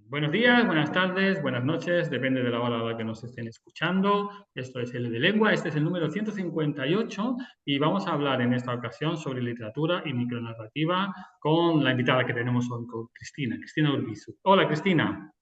Buenos días, buenas tardes, buenas noches, depende de la hora a la que nos estén escuchando. Esto es L de Lengua, este es el número 158 y vamos a hablar en esta ocasión sobre literatura y micronarrativa con la invitada que tenemos hoy, con Cristina Urbizu. Hola, Cristina.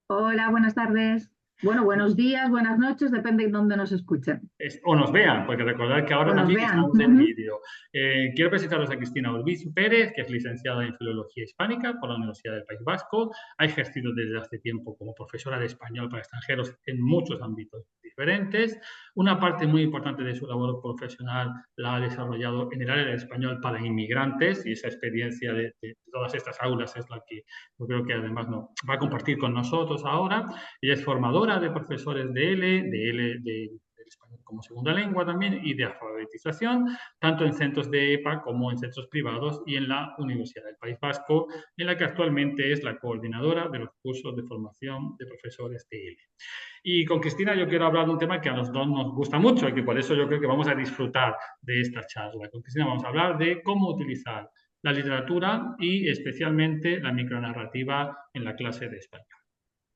Hola, buenas tardes. Bueno, buenos días, buenas noches, depende de dónde nos escuchen O nos vean, porque recordad que ahora o nos también vean. estamos en vídeo. Quiero presentaros a Cristina Urbizu Pérez, que es licenciada en Filología Hispánica por la Universidad del País Vasco. Ha ejercido desde hace tiempo como profesora de español para extranjeros en muchos ámbitos diferentes. Una parte muy importante de su labor profesional la ha desarrollado en el área del español para inmigrantes y esa experiencia de todas estas aulas es la que yo creo que además va a compartir con nosotros ahora. Ella es formadora de profesores de español como segunda lengua también y de alfabetización, tanto en centros de EPA como en centros privados y en la Universidad del País Vasco, en la que actualmente es la coordinadora de los cursos de formación de profesores de ELE. Y con Cristina yo quiero hablar de un tema que a los dos nos gusta mucho y que por eso yo creo que vamos a disfrutar de esta charla. Con Cristina vamos a hablar de cómo utilizar la literatura y especialmente la micronarrativa en la clase de español.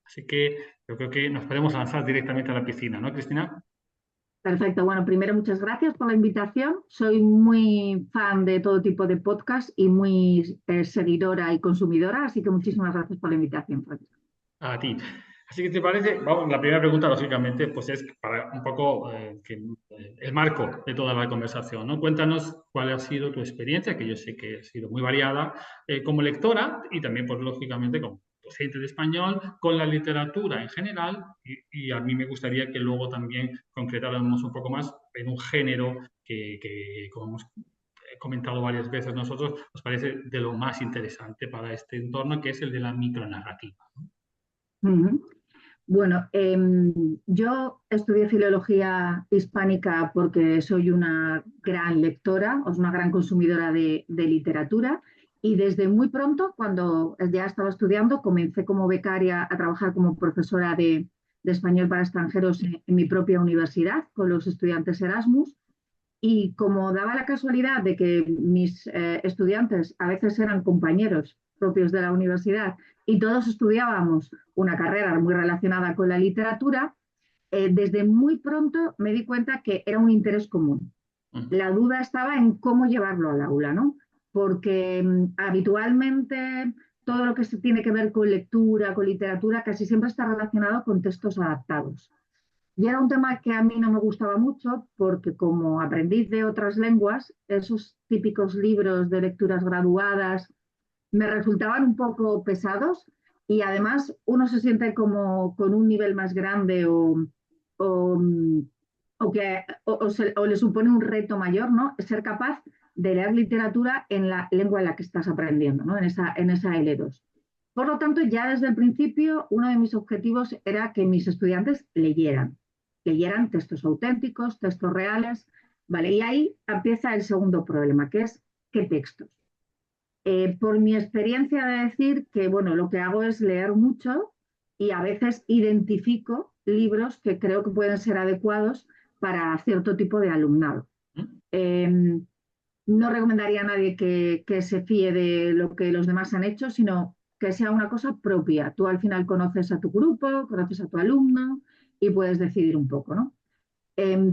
Así que yo creo que nos podemos lanzar directamente a la piscina, ¿no, Cristina? Perfecto. Bueno, primero muchas gracias por la invitación. Soy muy fan de todo tipo de podcast y muy seguidora y consumidora, así que muchísimas gracias por la invitación, Francisco. A ti. Así que te parece, vamos, la primera pregunta, lógicamente, pues es para un poco el marco de toda la conversación, ¿no? Cuéntanos cuál ha sido tu experiencia, que yo sé que ha sido muy variada, como lectora y también, pues lógicamente, como docente de español, con la literatura en general, y a mí me gustaría que luego también concretáramos un poco más en un género que como hemos comentado varias veces nosotros, nos parece de lo más interesante para este entorno, que es el de la micronarrativa. Ujú. Bueno, yo estudié filología hispánica porque soy una gran lectora, o una gran consumidora de literatura, y desde muy pronto, cuando ya estaba estudiando, comencé como becaria a trabajar como profesora de español para extranjeros en mi propia universidad con los estudiantes Erasmus. Y como daba la casualidad de que mis estudiantes a veces eran compañeros propios de la universidad y todos estudiábamos una carrera muy relacionada con la literatura, desde muy pronto me di cuenta que era un interés común. Ujú. La duda estaba en cómo llevarlo al aula, ¿no? Porque habitualmente todo lo que se tiene que ver con lectura, con literatura, casi siempre está relacionado con textos adaptados. Y era un tema que a mí no me gustaba mucho porque como aprendiz de otras lenguas, esos típicos libros de lecturas graduadas me resultaban un poco pesados y además uno se siente como con un nivel más grande o, o le supone un reto mayor, ¿no? Ser capaz de leer literatura en la lengua en la que estás aprendiendo, ¿no? En esa L2. Por lo tanto, ya desde el principio, uno de mis objetivos era que mis estudiantes leyeran textos auténticos, textos reales, ¿vale? Y ahí empieza el segundo problema, que es qué textos. Por mi experiencia de decir que, bueno, lo que hago es leer mucho y a veces identifico libros que creo que pueden ser adecuados para cierto tipo de alumnado. Eh, no recomendaría a nadie que se fíe de lo que los demás han hecho, sino que sea una cosa propia. Tú al final conoces a tu grupo, conoces a tu alumno y puedes decidir un poco, ¿no?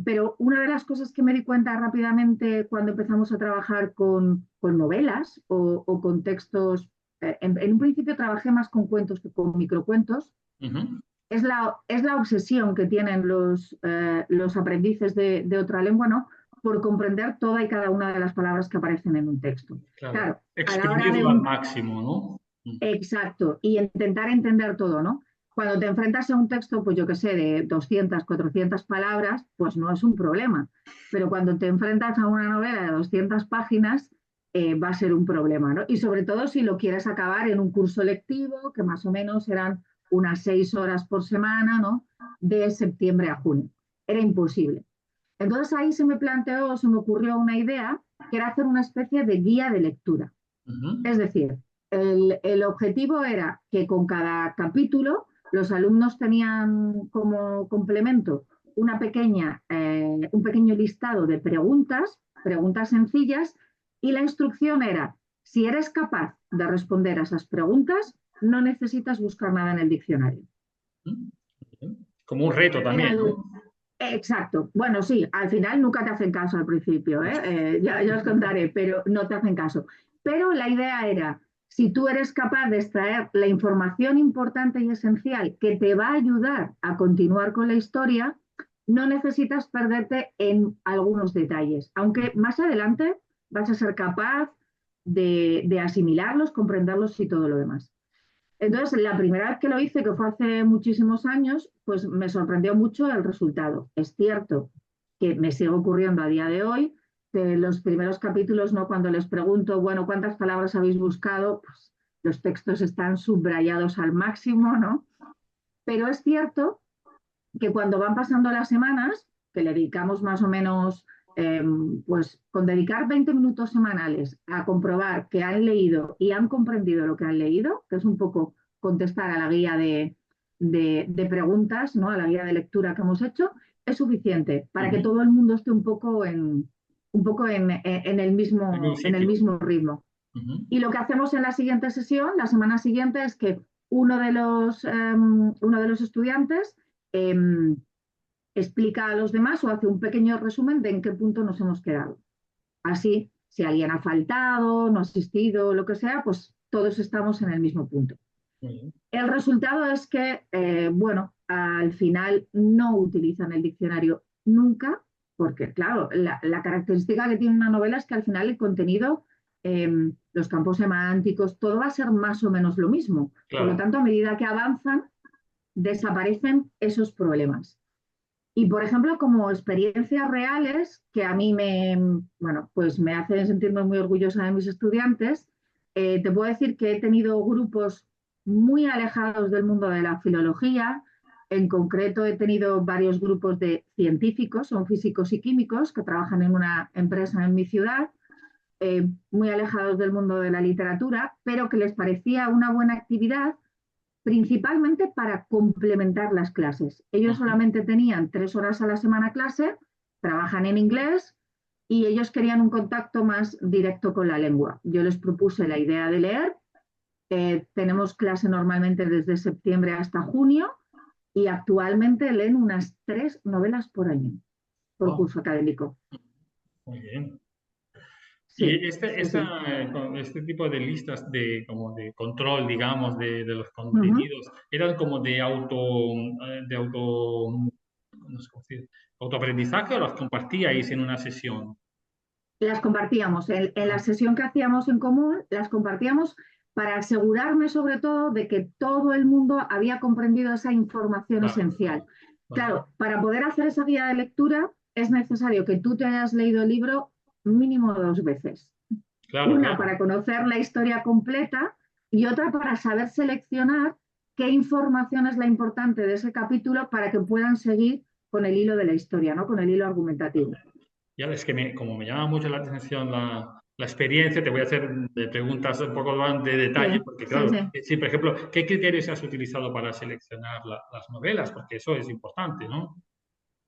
Pero una de las cosas que me di cuenta rápidamente cuando empezamos a trabajar con novelas o con textos, en un principio trabajé más con cuentos que con microcuentos, Ujú. es la obsesión que tienen los aprendices de otra lengua, ¿no? Por comprender toda y cada una de las palabras que aparecen en un texto. Claro, Claro, a la hora de exprimirlo al un máximo, ¿no? exacto, y intentar entender todo, ¿no? Cuando te enfrentas a un texto, pues yo qué sé, de 200, 400 palabras, pues no es un problema. Pero cuando te enfrentas a una novela de 200 páginas, va a ser un problema, ¿no? Y sobre todo si lo quieres acabar en un curso lectivo, que más o menos eran unas 6 horas por semana, ¿no? De septiembre a junio. Era imposible. Entonces ahí se me ocurrió una idea, que era hacer una especie de guía de lectura. Ujú. Es decir, el objetivo era que con cada capítulo los alumnos tenían como complemento un pequeño listado de preguntas sencillas, y la instrucción era, si eres capaz de responder a esas preguntas, no necesitas buscar nada en el diccionario. Como un reto En también, algún- ¿no? Exacto. Bueno, sí, al final nunca te hacen caso al principio, ¿eh? Ya os contaré, pero no te hacen caso. Pero la idea era, si tú eres capaz de extraer la información importante y esencial que te va a ayudar a continuar con la historia, no necesitas perderte en algunos detalles, aunque más adelante vas a ser capaz de asimilarlos, comprenderlos y todo lo demás. Entonces, la primera vez que lo hice, que fue hace muchísimos años, pues me sorprendió mucho el resultado. Es cierto que me sigue ocurriendo a día de hoy, que los primeros capítulos, ¿no? Cuando les pregunto, bueno, ¿cuántas palabras habéis buscado? Pues los textos están subrayados al máximo, ¿no? Pero es cierto que cuando van pasando las semanas, que le dedicamos más o menos, pues con dedicar 20 minutos semanales a comprobar que han leído y han comprendido lo que han leído, que es un poco contestar a la guía de preguntas, ¿no? A la guía de lectura que hemos hecho, es suficiente para que todo el mundo esté un poco El en el sitio. mismo ritmo. Y lo que hacemos en la siguiente sesión, la semana siguiente, es que uno de los estudiantes eh, explica a los demás o hace un pequeño resumen de en qué punto nos hemos quedado. Así, si alguien ha faltado, no ha asistido, lo que sea, pues todos estamos en el mismo punto. El resultado es que, bueno, al final no utilizan el diccionario nunca, porque, claro, la característica que tiene una novela es que al final el contenido, los campos semánticos, todo va a ser más o menos lo mismo. Por lo Claro. tanto, a medida que avanzan, desaparecen esos problemas. Y, por ejemplo, como experiencias reales que a mí bueno, pues me hacen sentirme muy orgullosa de mis estudiantes, te puedo decir que he tenido grupos muy alejados del mundo de la filología. En concreto, he tenido varios grupos de científicos, son físicos y químicos, que trabajan en una empresa en mi ciudad, muy alejados del mundo de la literatura, pero que les parecía una buena actividad principalmente para complementar las clases. Ellos solamente tenían 3 horas a la semana clase, trabajan en inglés y ellos querían un contacto más directo con la lengua. Yo les propuse la idea de leer. Tenemos clase normalmente desde septiembre hasta junio y actualmente leen unas 3 novelas por año por Wow, curso académico. muy bien. Sí, Y sí, sí. este tipo de listas de, como de control, digamos, de los Uh -huh. contenidos, eran como de auto, no sé cómo decir, autoaprendizaje o las compartíais en una sesión. Las compartíamos. En la sesión que hacíamos en común, las compartíamos para asegurarme sobre todo de que todo el mundo había comprendido esa información Claro, esencial. vale. Claro, para poder hacer esa guía de lectura es necesario que tú te hayas leído el libro mínimo 2 veces. Claro, Una claro. para conocer la historia completa y otra para saber seleccionar qué información es la importante de ese capítulo para que puedan seguir con el hilo de la historia, ¿no? Con el hilo argumentativo. Ya es que como me llama mucho la atención la experiencia, te voy a hacer preguntas un poco más de detalle, Sí, porque sí, claro, sí. sí, por ejemplo, ¿qué criterios has utilizado para seleccionar las novelas? Porque eso es importante, ¿no?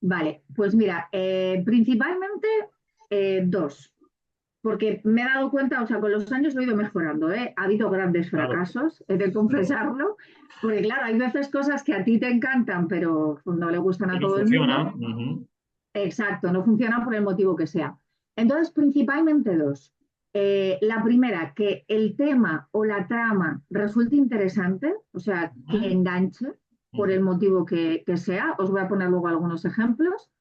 Vale, pues mira, principalmente dos, porque me he dado cuenta, o sea, con los años lo he ido mejorando, ¿eh? Ha habido grandes Claro, fracasos, he de confesarlo, porque claro, hay veces cosas que a ti te encantan, pero no le gustan que a no todo el funciona. mundo. Ujú. Exacto, no funcionan por el motivo que sea. Entonces, principalmente dos. La primera, que el tema o la trama resulte interesante, o sea, que Ujú, enganche por ujú, el motivo que sea. Os voy a poner luego algunos ejemplos.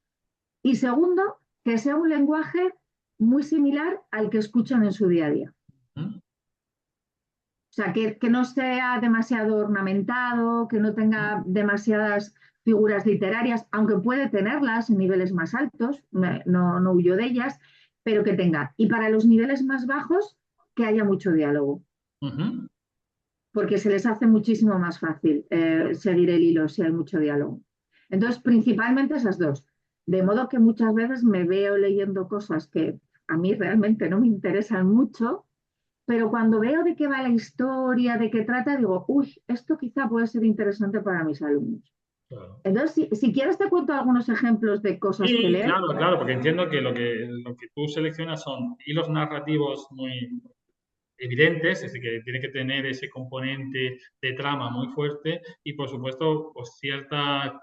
Y segundo, que sea un lenguaje muy similar al que escuchan en su día a día. ujú. O sea, que no sea demasiado ornamentado, que no tenga demasiadas figuras literarias, aunque puede tenerlas en niveles más altos, no huyo de ellas, pero que tenga. Y para los niveles más bajos, que haya mucho diálogo, Ujú. porque se les hace muchísimo más fácil seguir el hilo si hay mucho diálogo. Entonces, principalmente esas dos. De modo que muchas veces me veo leyendo cosas que a mí realmente no me interesan mucho, pero cuando veo de qué va la historia, de qué trata, digo, uy, esto quizá puede ser interesante para mis alumnos. Claro. Entonces, si quieres te cuento algunos ejemplos de cosas que Sí, leen. claro, claro, porque entiendo que lo que tú seleccionas son hilos narrativos muy evidentes, es decir, que tiene que tener ese componente de trama muy fuerte y, por supuesto, pues cierta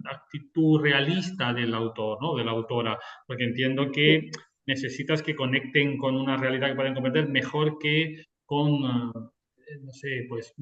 actitud realista del autor, ¿no? De la autora, porque entiendo Sí. que necesitas que conecten con una realidad que pueden comprender mejor que con, no sé, pues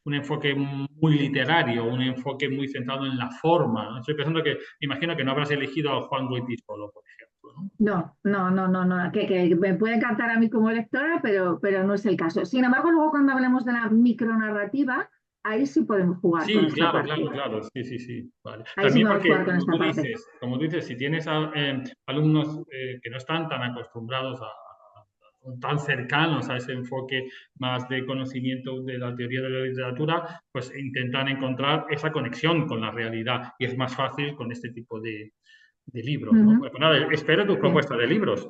un enfoque muy literario, un enfoque muy centrado en la forma, ¿no? Estoy pensando que, imagino que no habrás elegido a Juan Goiti solo, por ejemplo, ¿no? No, no, no, no, no, que me puede encantar a mí como lectora, pero no es el caso. Sin embargo, luego cuando hablemos de la micronarrativa, ahí sí podemos jugar con Sí, esta claro, parte. claro, claro, sí, sí, sí, vale. Ahí sí También podemos porque, jugar con esta parte. como tú dices, si tienes alumnos que no están tan acostumbrados o tan cercanos a ese enfoque más de conocimiento de la teoría de la literatura, pues intentan encontrar esa conexión con la realidad y es más fácil con este tipo de libros, ¿no? Ujú, Pues nada, espero tus sí. propuestas de libros.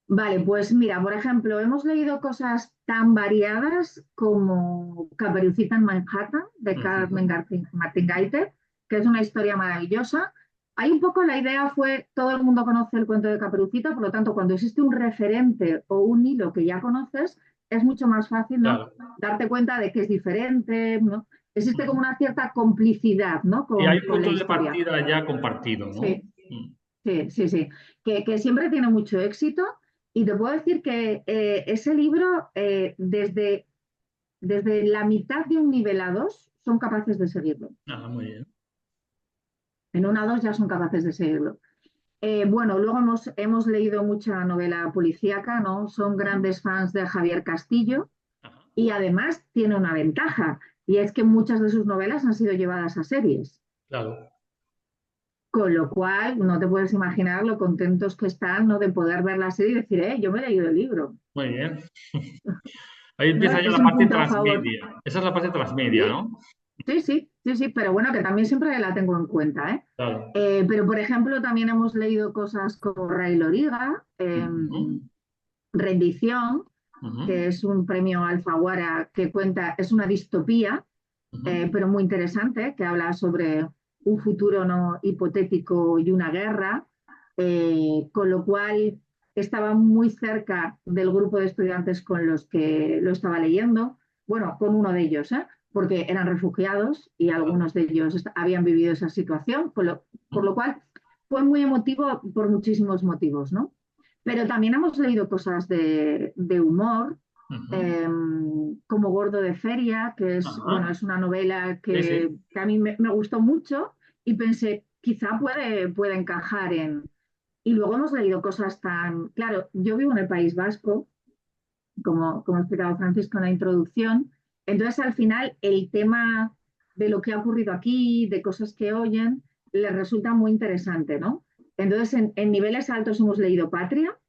Vale, pues mira, por ejemplo, hemos leído cosas tan variadas como Caperucita en Manhattan, de Carmen Ujú. Martin Gaiter, que es una historia maravillosa. Hay un poco la idea fue, todo el mundo conoce el cuento de Caperucita, por lo tanto, cuando existe un referente o un hilo que ya conoces, es mucho más fácil, ¿no? Claro. Darte cuenta de que es diferente, ¿no? Existe como una cierta complicidad, ¿no? Y hay un Con la punto de historia. partida ya compartido, ¿no? Sí. Sí, sí, sí, que siempre tiene mucho éxito y te puedo decir que ese libro, desde la mitad de un nivel a dos, son capaces de seguirlo. Ah, muy bien. En una a dos ya son capaces de seguirlo. Bueno, luego hemos leído mucha novela policíaca, ¿no? Son grandes fans de Javier Castillo Ajá. y además tiene una ventaja y es que muchas de sus novelas han sido llevadas a series. Claro. Con lo cual, no te puedes imaginar lo contentos que están, ¿no? De poder ver la serie y decir, yo me he leído el libro. Muy bien. Ahí ¿No? empieza ya Es la un parte punto a favor. transmedia. Esa es la parte transmedia, Sí, ¿no? sí, sí, sí, sí, pero bueno, que también siempre la tengo en cuenta, ¿eh? Claro. Pero, por ejemplo, también hemos leído cosas como Ray Loriga, Ujú, Rendición, que ujú, es un premio Alfaguara que cuenta, es una distopía, ujú. pero muy interesante, que habla sobre un futuro no hipotético y una guerra, con lo cual estaba muy cerca del grupo de estudiantes con los que lo estaba leyendo, bueno, con uno de ellos, ¿eh? Porque eran refugiados y Claro. algunos de ellos habían vivido esa situación, por lo cual fue muy emotivo por muchísimos motivos, ¿no? Pero también hemos leído cosas de humor, Ujú. como Gordo de Feria, que es, bueno, Ajá. es una novela Sí, sí. que a mí me gustó mucho y pensé, quizá puede encajar en... Y luego hemos leído cosas tan... Claro, yo vivo en el País Vasco, como ha explicado Francisco en la introducción, entonces al final el tema de lo que ha ocurrido aquí, de cosas que oyen, les resulta muy interesante, ¿no? Entonces en niveles altos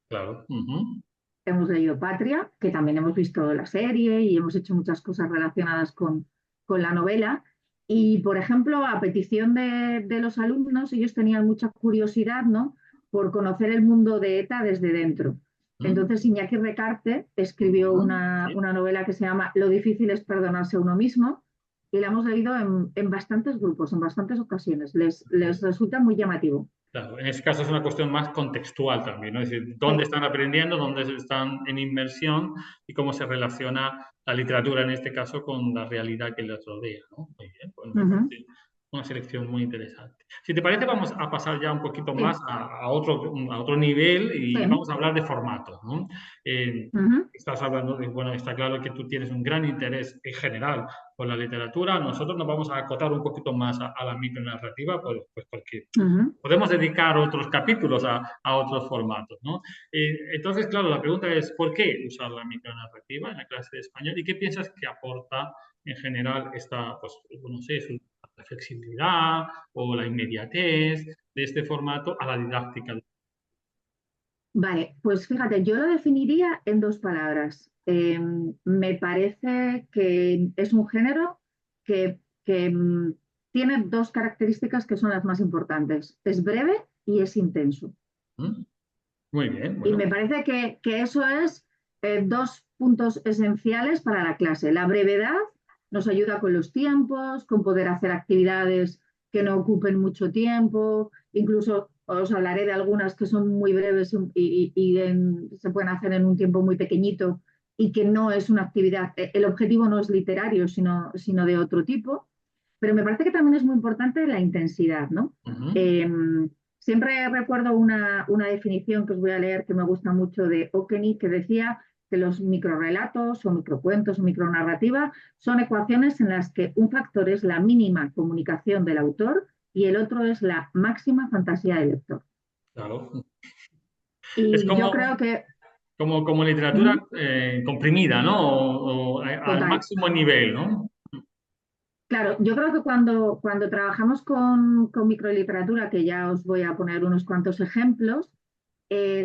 Claro. Ujú. hemos leído Patria, que también hemos visto la serie y hemos hecho muchas cosas relacionadas con la novela. Y, por ejemplo, a petición de los alumnos, ellos tenían mucha curiosidad, ¿no? Por conocer el mundo de ETA desde dentro. Ujú. Entonces, Iñaki Recarte escribió Ujú. Sí. una novela que se llama Lo difícil es perdonarse a uno mismo y la hemos leído en bastantes grupos, en bastantes ocasiones. Les resulta muy llamativo. Claro, en ese caso es una cuestión más contextual también, ¿no? Es decir, dónde Sí. están aprendiendo, dónde están en inmersión y cómo se relaciona la literatura en este caso con la realidad que les rodea, ¿no? Muy bien, pues me Ujú. parece una selección muy interesante. Si te parece, vamos a pasar ya un poquito más Sí, a otro nivel y sí. vamos a hablar de formatos, ¿no? Eh, Ujú. estás hablando de, bueno, está claro que tú tienes un gran interés en general por la literatura. Nosotros nos vamos a acotar un poquito más a la micronarrativa, pues porque Ujú. podemos dedicar otros capítulos a otros formatos, ¿no? Entonces, claro, la pregunta es, ¿por qué usar la micronarrativa en la clase de español? ¿Y qué piensas que aporta en general esta, pues, no sé, la flexibilidad o la inmediatez de este formato a la didáctica? Vale, pues fíjate, yo lo definiría en dos palabras. Me parece que es un género que tiene dos características que son las más importantes. Es breve y es intenso. ¿Mm? Muy bien, Y me bueno, parece que eso es dos puntos esenciales para la clase. La brevedad nos ayuda con los tiempos, con poder hacer actividades que no ocupen mucho tiempo, incluso os hablaré de algunas que son muy breves y se pueden hacer en un tiempo muy pequeñito y que no es una actividad, el objetivo no es literario, sino de otro tipo. Pero me parece que también es muy importante la intensidad, ¿no? Ujú. Eh, Siempre recuerdo una definición que os voy a leer que me gusta mucho de Okeny, que decía que los microrelatos o microcuentos o micronarrativa son ecuaciones en las que un factor es la mínima comunicación del autor y el otro es la máxima fantasía del lector. Claro. Es Y yo como, creo que, como literatura ujú, comprimida, ¿no? O al total, máximo nivel, ¿no? claro, yo creo que cuando trabajamos con microliteratura, que ya os voy a poner unos cuantos ejemplos,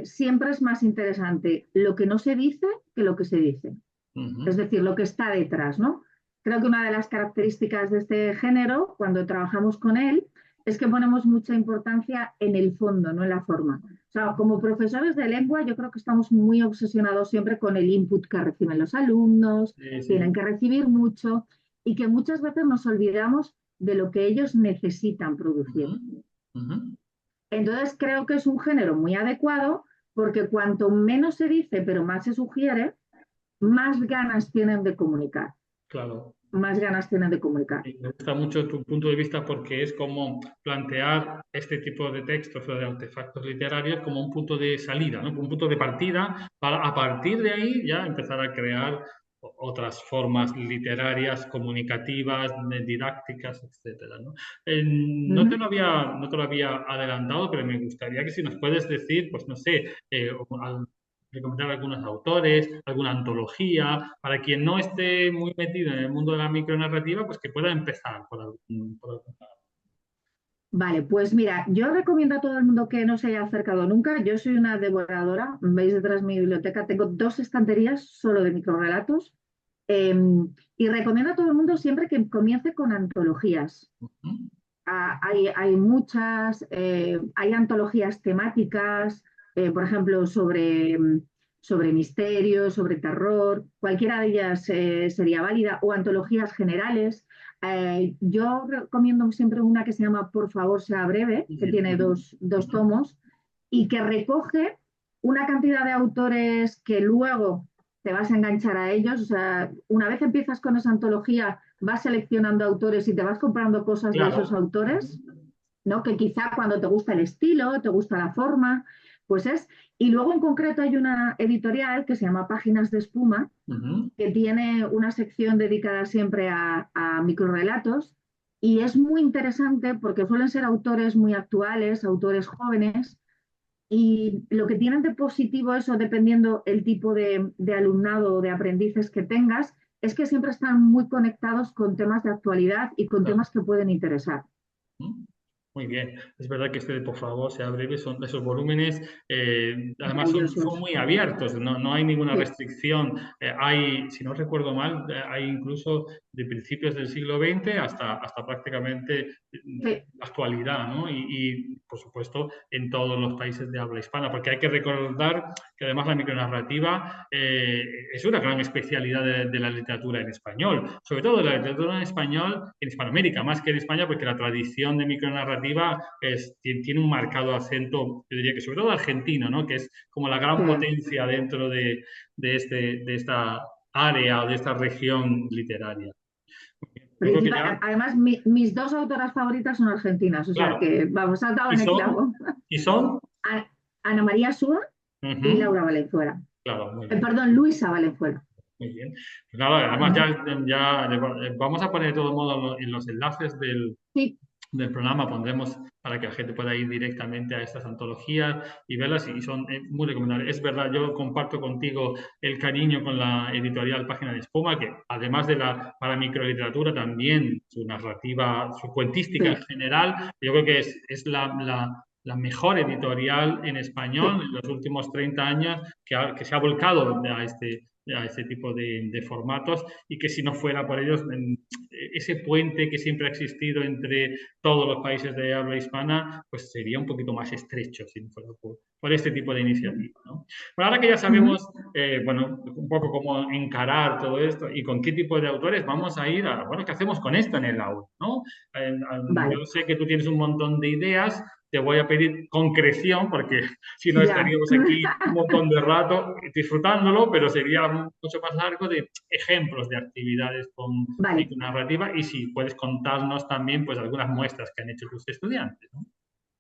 siempre es más interesante lo que no se dice que lo que se dice. Es Ujú. decir, lo que está detrás, ¿no? Creo que una de las características de este género, cuando trabajamos con él, es que ponemos mucha importancia en el fondo, no en la forma. O sea, como profesores de lengua, yo creo que estamos muy obsesionados siempre con el input que reciben los alumnos, Sí, tienen sí. que recibir mucho y que muchas veces nos olvidamos de lo que ellos necesitan producir. Ujú. Ujú. Entonces, creo que es un género muy adecuado porque cuanto menos se dice, pero más se sugiere, más ganas tienen de comunicar, Claro. más ganas tienen de comunicar. Y me gusta mucho tu punto de vista porque es como plantear este tipo de textos o de artefactos literarios como un punto de salida, ¿no? Un punto de partida para a partir de ahí ya empezar a crear otras formas literarias, comunicativas, didácticas, etcétera, ¿no? Uh -huh. No te lo había adelantado, pero me gustaría que si nos puedes decir, pues no sé, recomendar algunos autores, alguna antología, para quien no esté muy metido en el mundo de la micronarrativa, pues que pueda empezar por algún lado. Vale, pues mira, yo recomiendo a todo el mundo que no se haya acercado nunca. Yo soy una devoradora. Veis detrás de mi biblioteca, tengo 2 estanterías solo de microrelatos. Eh, y recomiendo a todo el mundo siempre que comience con antologías. Ujú. Hay muchas, hay antologías temáticas, por ejemplo, sobre misterio, sobre terror, cualquiera de ellas sería válida, o antologías generales. Yo recomiendo siempre una que se llama Por favor, sea breve, que tiene Ujú. dos Ujú. tomos y que recoge una cantidad de autores que luego te vas a enganchar a ellos. O sea, una vez empiezas con esa antología, vas seleccionando autores y te vas comprando cosas de esos Claro. autores, ¿no? Que quizá cuando te gusta el estilo, te gusta la forma, pues es. Y luego en concreto hay una editorial que se llama Páginas de Espuma, Ujú. que tiene una sección dedicada siempre a microrelatos y es muy interesante porque suelen ser autores muy actuales, autores jóvenes, y lo que tienen de positivo eso, dependiendo el tipo de alumnado o de aprendices que tengas, es que siempre están muy conectados con temas de actualidad y con Claro. temas que pueden interesar. ¿Mm? Muy bien, es verdad que este de por favor sea breve, son esos volúmenes, además son Maravillosos. muy abiertos, no hay ninguna Sí, restricción. Hay, si no recuerdo mal, hay incluso de principios del siglo XX hasta prácticamente sí, la actualidad, ¿no? Por supuesto, en todos los países de habla hispana, porque hay que recordar que además la micronarrativa es una gran especialidad de la literatura en español, sobre todo de la literatura en español en Hispanoamérica, más que en España, porque la tradición de micronarrativa tiene un marcado acento, yo diría que sobre todo argentino, ¿no? Que es como la gran sí. potencia dentro de esta área o de esta región literaria. Yo creo que ya, Además, mis 2 autoras favoritas son argentinas, o sea claro, que vamos, saltado y en el son, clavo. y son, Ana María Súa y ujú, Laura Valenzuela. claro, muy bien. Perdón, Luisa Valenzuela. Muy bien. Pues nada, además Ujú. ya vamos a poner de todo modo en los enlaces Sí, del programa, pondremos para que la gente pueda ir directamente a estas antologías y verlas y son muy recomendables. Es verdad, yo comparto contigo el cariño con la editorial Página de Espuma, que además de para microliteratura, también su narrativa, su cuentística en sí, general, yo creo que es la mejor editorial en español sí. en los últimos 30 años que se ha volcado a este tipo de formatos y que si no fuera por ellos, ese puente que siempre ha existido entre todos los países de habla hispana, pues sería un poquito más estrecho si no fuera por este tipo de iniciativa, ¿no? Bueno, ahora que ya Ujú. sabemos, bueno, un poco cómo encarar todo esto y con qué tipo de autores, vamos a ir a, bueno, ¿qué hacemos con esto en el aula, ¿no? Vale. Yo sé que tú tienes un montón de ideas, te voy a pedir concreción, porque si no Ya. estaríamos aquí un montón de rato disfrutándolo, pero sería mucho más largo de ejemplos de actividades con Vale, narrativa y si puedes contarnos también pues algunas muestras que han hecho tus estudiantes, ¿no?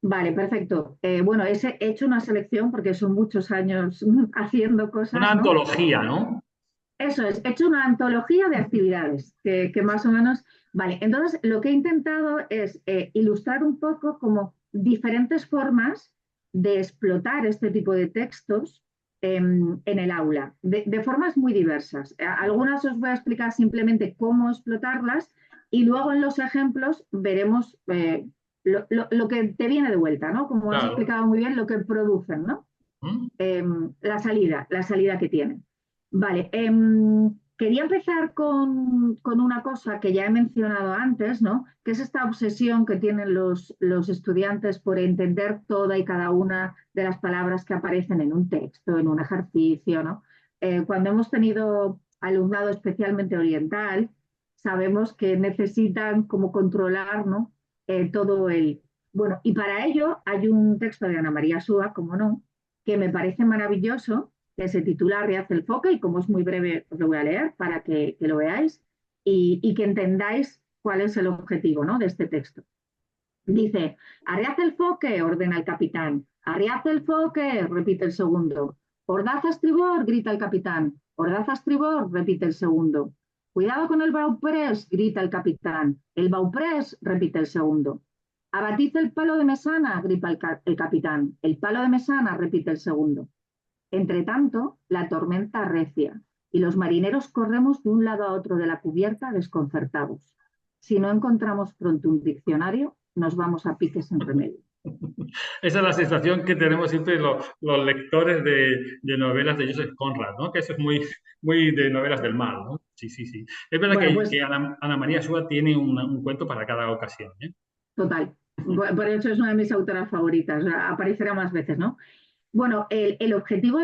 vale, perfecto. Bueno, he hecho una selección porque son muchos años haciendo Una cosas, ¿no? antología, ¿no? Eso es, he hecho una antología de actividades que más o menos, vale, entonces lo que he intentado es ilustrar un poco como diferentes formas de explotar este tipo de textos en el aula, de formas muy diversas. Algunas os voy a explicar simplemente cómo explotarlas y luego en los ejemplos veremos lo que te viene de vuelta, ¿no? Como has Claro. explicado muy bien, lo que producen, ¿no? ¿Mm? La salida que tienen. Vale, quería empezar con una cosa que ya he mencionado antes, ¿no? Que es esta obsesión que tienen los estudiantes por entender toda y cada una de las palabras que aparecen en un texto, en un ejercicio, ¿no? Cuando hemos tenido alumnado especialmente oriental, sabemos que necesitan como controlar, ¿no? Todo el... Bueno, y para ello hay un texto de Ana María Súa, como no, que me parece maravilloso, que se titula Arriaz el foque, y como es muy breve, os lo voy a leer para que lo veáis y que entendáis cuál es el objetivo, ¿no?, de este texto. Dice, Arriaz el foque, ordena el capitán. Arriaz el foque, repite el segundo. Ordaz a estribor, grita el capitán. Ordaz a estribor, repite el segundo. Cuidado con el bauprés, grita el capitán. El bauprés, repite el segundo. Abatid el palo de mesana, grita el capitán. El palo de mesana, repite el segundo. Entre tanto, la tormenta arrecia y los marineros corremos de un lado a otro de la cubierta desconcertados. Si no encontramos pronto un diccionario, nos vamos a pique sin remedio. Esa es la sensación que tenemos siempre los lectores de novelas de Joseph Conrad, ¿no? Que eso es muy, muy de novelas del mar, ¿no? Sí, sí, sí. Es verdad Bueno, que pues Ana María Súa tiene un cuento para cada ocasión, ¿eh? total. Por eso es una de mis autoras favoritas. Aparecerá más veces, ¿no? Bueno, el objetivo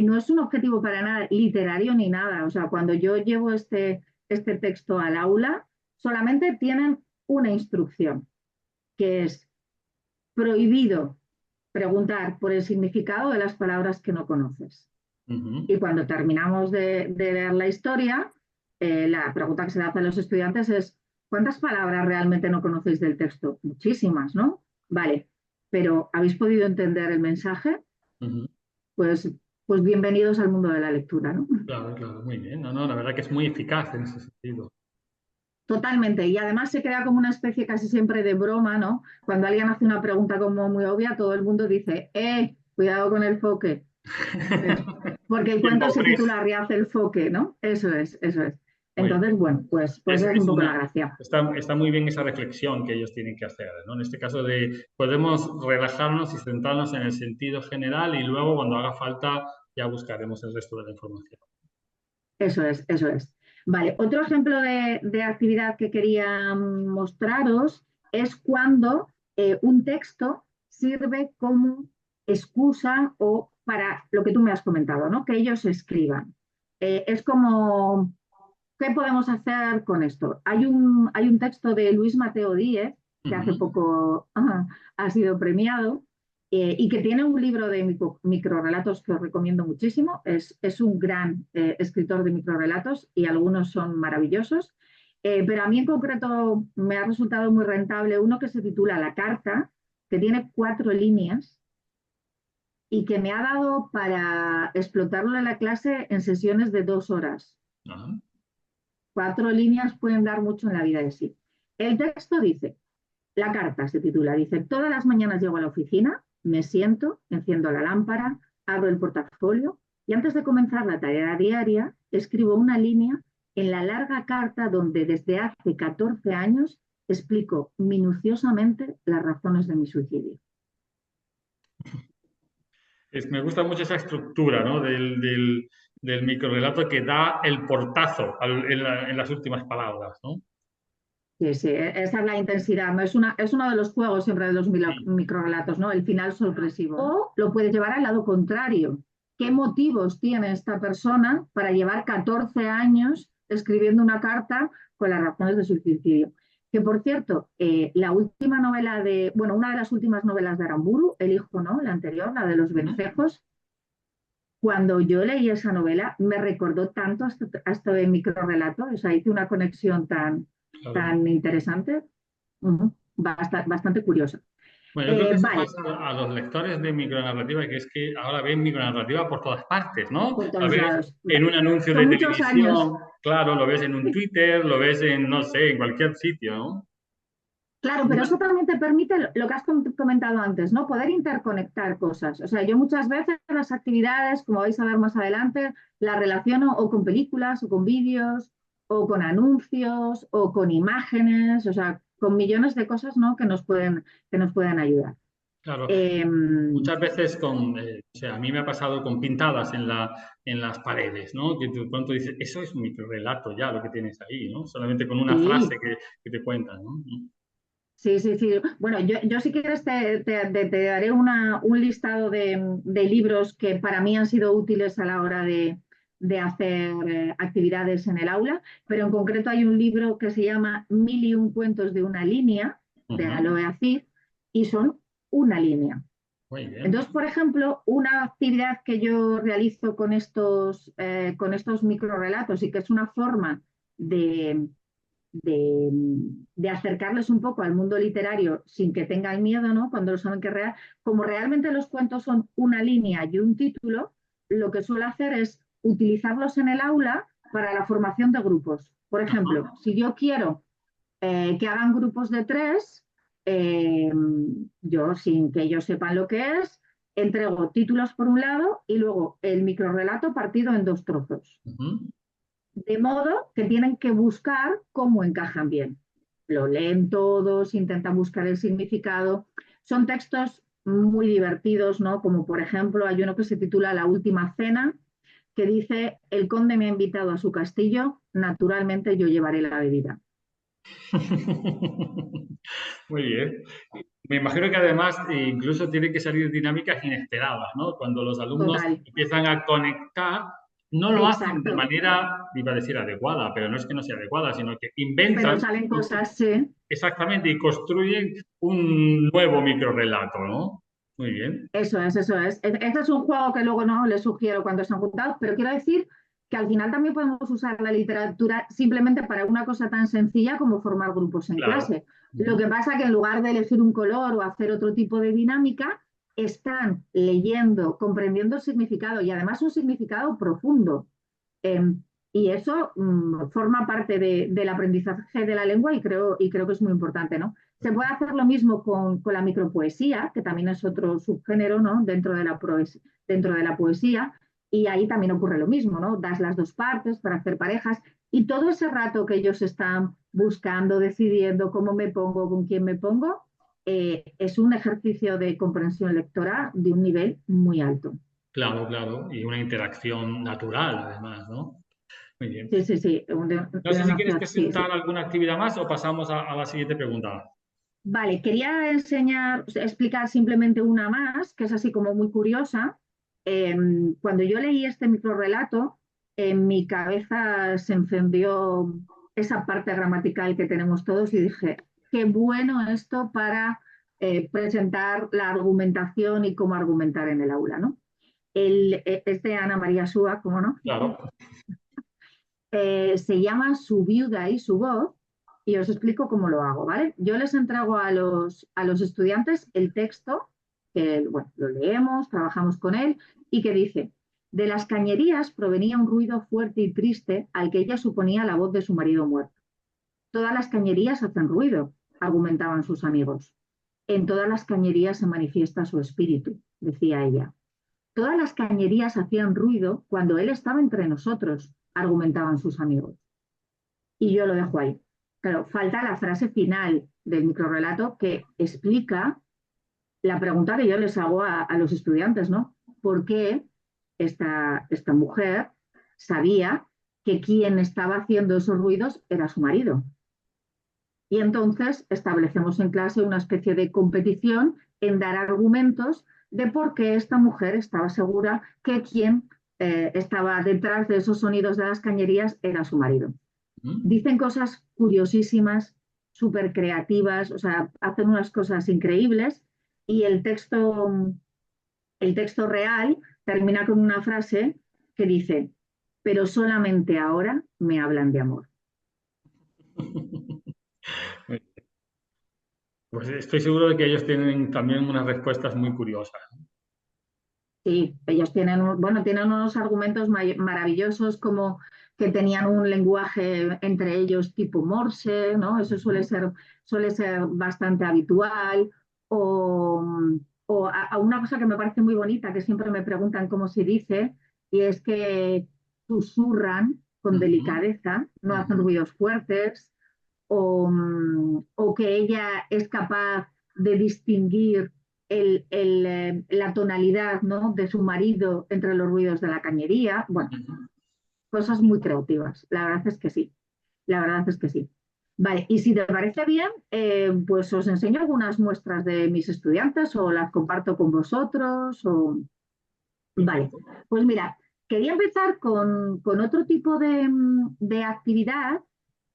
no es un objetivo para nada literario ni nada. O sea, cuando yo llevo este texto al aula, solamente tienen una instrucción, que es prohibido preguntar por el significado de las palabras que no conoces. Ujú. Y cuando terminamos de leer la historia, la pregunta que se le hace a los estudiantes es, ¿cuántas palabras realmente no conocéis del texto? Muchísimas, ¿no? Vale, pero ¿habéis podido entender el mensaje? Ujú. Pues, pues bienvenidos al mundo de la lectura, ¿no? Claro, claro, muy bien. No, no, la verdad que es muy eficaz en ese sentido. Totalmente. Y además se crea como una especie casi siempre de broma, ¿no? Cuando alguien hace una pregunta como muy obvia, todo el mundo dice, cuidado con el foque. Porque el Y el cuento se Bauprés, titula Arriaz el foque, ¿no? Eso es, eso es. muy Entonces, bien. bueno, pues esa es un Es poco la una, gracia. está muy bien esa reflexión que ellos tienen que hacer, ¿no? En este caso de podemos relajarnos y centrarnos en el sentido general y luego cuando haga falta ya buscaremos el resto de la información. Eso es, eso es. Vale, otro ejemplo de actividad que quería mostraros es cuando un texto sirve como excusa o para lo que tú me has comentado, ¿no? Que ellos escriban. Es como, ¿qué podemos hacer con esto? Hay un texto de Luis Mateo Díez, que hace Ujú. poco ha sido premiado, y que tiene un libro de microrelatos que os recomiendo muchísimo. Es un gran escritor de microrelatos y algunos son maravillosos. Pero a mí en concreto me ha resultado muy rentable uno que se titula La Carta, que tiene 4 líneas y que me ha dado para explotarlo en la clase en sesiones de 2 horas. Ajá. 4 líneas pueden dar mucho en la vida de sí. El texto dice, la carta se titula, dice, todas las mañanas llego a la oficina, me siento, enciendo la lámpara, abro el portafolio y antes de comenzar la tarea diaria, escribo una línea en la larga carta donde desde hace 14 años explico minuciosamente las razones de mi suicidio. Me gusta mucho esa estructura, ¿no? Del microrelato que da el portazo en las últimas palabras, ¿no? Sí, sí, esa es la intensidad, ¿no? Es uno de los juegos siempre de los Sí. microrelatos, ¿no? El final sorpresivo. O lo puedes llevar al lado contrario. ¿Qué motivos tiene esta persona para llevar 14 años escribiendo una carta con las razones de su suicidio? Que por cierto, la última novela bueno, una de las últimas novelas de Aramburu, El hijo, ¿no? La anterior, la de los vencejos, cuando yo leí esa novela me recordó tanto a este microrrelato, o sea, hice una conexión Claro. tan interesante, bastante curiosa. Bueno, yo creo que eso Vale, pasa a los lectores de micronarrativa, que es que ahora ven micronarrativa por todas partes, ¿no? por La todos ves lados. en un anuncio de Son muchos años. televisión, claro, lo ves en un Twitter, lo ves en, no sé, en cualquier sitio, ¿no? Claro, pero eso también te permite lo que has comentado antes, ¿no? Poder interconectar cosas. O sea, yo muchas veces las actividades, como vais a ver más adelante, las relaciono o con películas, o con vídeos, o con anuncios, o con imágenes, o sea, con millones de cosas, ¿no? Que nos pueden ayudar. Claro, Eh, muchas veces con, o sea, a mí me ha pasado con pintadas en las paredes, ¿no? Que de pronto dices, eso es un microrelato ya lo que tienes ahí, ¿no? Solamente con una frase sí, que te cuentan, ¿no? sí, sí, sí. Bueno, yo si quieres te daré un listado de libros que para mí han sido útiles a la hora de hacer actividades en el aula, pero en concreto hay un libro que se llama Mil y un cuentos de una línea, de Ujú. Aloe Acid, y son una línea. Muy bien. Entonces, por ejemplo, una actividad que yo realizo con estos microrelatos y que es una forma de, de, de acercarles un poco al mundo literario sin que tengan miedo, ¿no? Cuando lo saben que es real. Como realmente los cuentos son una línea y un título, lo que suelo hacer es utilizarlos en el aula para la formación de grupos. Por ejemplo, Ajá. si yo quiero que hagan grupos de 3, eh, yo, sin que ellos sepan lo que es, entrego títulos por un lado y luego el microrrelato partido en 2 trozos. Ujú. De modo que tienen que buscar cómo encajan bien. Lo leen todos, intentan buscar el significado. Son textos muy divertidos, ¿no? Como por ejemplo hay uno que se titula La última cena, que dice, el conde me ha invitado a su castillo, naturalmente yo llevaré la bebida. Muy bien. Me imagino que además incluso tienen que salir dinámicas inesperadas, ¿no? Cuando los alumnos Total, empiezan a conectar, no lo hacen de exacto. manera, iba a decir adecuada, pero no es que no sea adecuada, sino que Pero inventan salen cosas, sí. exactamente y construyen un nuevo microrrelato, ¿no? Muy bien. Eso es, eso es. Este es un juego que luego no les sugiero cuando están juntados, pero quiero decir que al final también podemos usar la literatura simplemente para una cosa tan sencilla como formar grupos en Claro. clase. Lo Ujú. que pasa que en lugar de elegir un color o hacer otro tipo de dinámica, están leyendo, comprendiendo el significado y además un significado profundo. Eh, y eso forma parte del aprendizaje de la lengua y creo que es muy importante, ¿no? Se puede hacer lo mismo con la micropoesía, que también es otro subgénero, ¿no? Dentro de la poesía, y ahí también ocurre lo mismo, ¿no? Das las 2 partes para hacer parejas y todo ese rato que ellos están buscando, decidiendo cómo me pongo, con quién me pongo, es un ejercicio de comprensión lectora de un nivel muy alto. Claro, claro. Y una interacción natural, además, ¿no? Muy bien. Sí, sí, sí, No sé si quieres sí, presentar sí. alguna actividad más o pasamos a la siguiente pregunta. Vale, quería explicar simplemente una más, que es así como muy curiosa. Cuando yo leí este microrrelato, en mi cabeza se encendió esa parte gramatical que tenemos todos y dije, qué bueno esto para presentar la argumentación y cómo argumentar en el aula, ¿no? Es de Ana María Súa, ¿cómo no? Claro. Se llama Su viuda y su voz, y os explico cómo lo hago, ¿vale? Yo les entrego a los estudiantes el texto, que bueno, lo leemos, trabajamos con él, y que dice, de las cañerías provenía un ruido fuerte y triste al que ella suponía la voz de su marido muerto. Todas las cañerías hacen ruido, argumentaban sus amigos. En todas las cañerías se manifiesta su espíritu, decía ella. Todas las cañerías hacían ruido cuando él estaba entre nosotros, argumentaban sus amigos. Y yo lo dejo ahí. Claro, falta la frase final del microrrelato que explica la pregunta que yo les hago a los estudiantes, ¿no? ¿Por qué esta mujer sabía que quien estaba haciendo esos ruidos era su marido? Y entonces establecemos en clase una especie de competición en dar argumentos de por qué esta mujer estaba segura que quien estaba detrás de esos sonidos de las cañerías era su marido. ¿Mm? Dicen cosas curiosísimas, súper creativas, o sea, hacen unas cosas increíbles y el texto real termina con una frase que dice, pero solamente ahora me hablan de amor. Pues estoy seguro de que ellos tienen también unas respuestas muy curiosas. Sí, ellos tienen, bueno, tienen unos argumentos maravillosos como que tenían un lenguaje entre ellos tipo Morse, ¿no? Eso suele ser bastante habitual. O, a una cosa que me parece muy bonita, que siempre me preguntan cómo se dice, y es que susurran con Ujú, delicadeza, no hacen ujú, ruidos fuertes, o que ella es capaz de distinguir la tonalidad, ¿no?, de su marido entre los ruidos de la cañería. Bueno, ujú. cosas muy creativas. La verdad es que sí. La verdad es que sí. Vale, y si te parece bien, pues os enseño algunas muestras de mis estudiantes o las comparto con vosotros. Vale, Perfecto. pues mira, quería empezar con otro tipo de actividad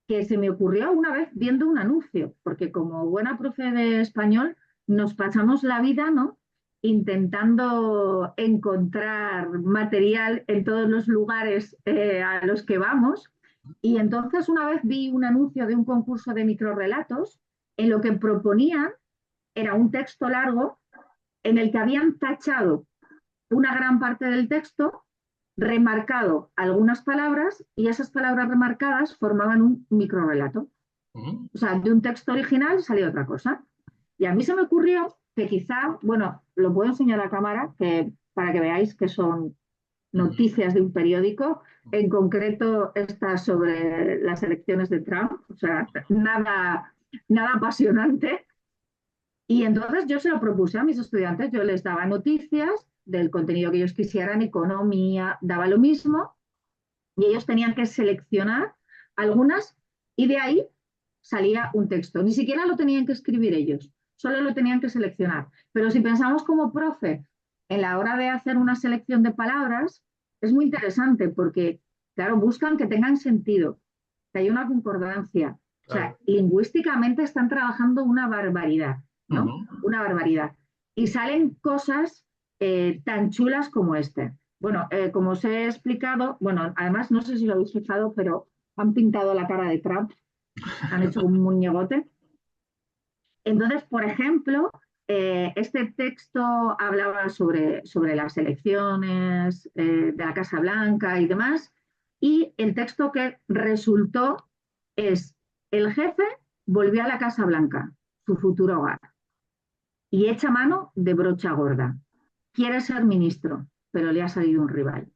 que se me ocurrió una vez viendo un anuncio, porque como buena profe de español nos pasamos la vida, ¿no?, intentando encontrar material en todos los lugares a los que vamos. Y entonces una vez vi un anuncio de un concurso de microrrelatos en lo que proponían era un texto largo en el que habían tachado una gran parte del texto, remarcado algunas palabras y esas palabras remarcadas formaban un microrrelato. Ujú, O sea, de un texto original salía otra cosa. Y a mí se me ocurrió que quizá, bueno, lo puedo enseñar a cámara que, para que veáis que son ujú. noticias de un periódico, en concreto estas sobre las elecciones de Trump, o sea, nada apasionante. Y entonces yo se lo propuse a mis estudiantes, yo les daba noticias del contenido que ellos quisieran, economía, daba lo mismo, y ellos tenían que seleccionar algunas y de ahí salía un texto. Ni siquiera lo tenían que escribir ellos, solo lo tenían que seleccionar. Pero si pensamos como profe en la hora de hacer una selección de palabras, es muy interesante porque, claro, buscan que tengan sentido, que haya una concordancia. O sea, Claro. lingüísticamente están trabajando una barbaridad, ¿no? Ujú. Una barbaridad. Y salen cosas tan chulas como este. Bueno, como os he explicado, bueno, además no sé si lo habéis fijado, pero han pintado la cara de Trump, han hecho como un muñegote. Entonces, por ejemplo, este texto hablaba sobre las elecciones de la Casa Blanca y demás, y el texto que resultó es, el jefe volvió a la Casa Blanca, su futuro hogar, y echa mano de brocha gorda. Quiere ser ministro, pero le ha salido un rival.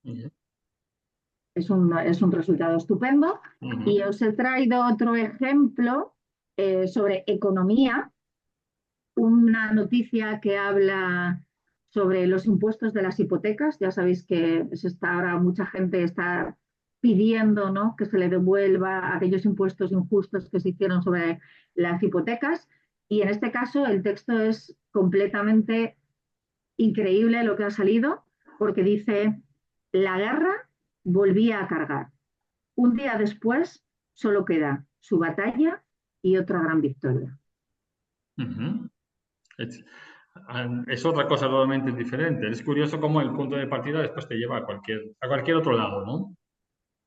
Ujú, Es un resultado estupendo. Y ujú. os he traído otro ejemplo sobre economía, una noticia que habla sobre los impuestos de las hipotecas. Ya sabéis que se está ahora mucha gente está pidiendo, ¿no?, que se le devuelva aquellos impuestos injustos que se hicieron sobre las hipotecas. Y en este caso el texto es completamente increíble lo que ha salido, porque dice, la guerra volvía a cargar. Un día después solo queda su batalla y otra gran victoria. Ujú. Es, es otra cosa totalmente diferente. Es curioso cómo el punto de partida después te lleva a cualquier otro lado, ¿no?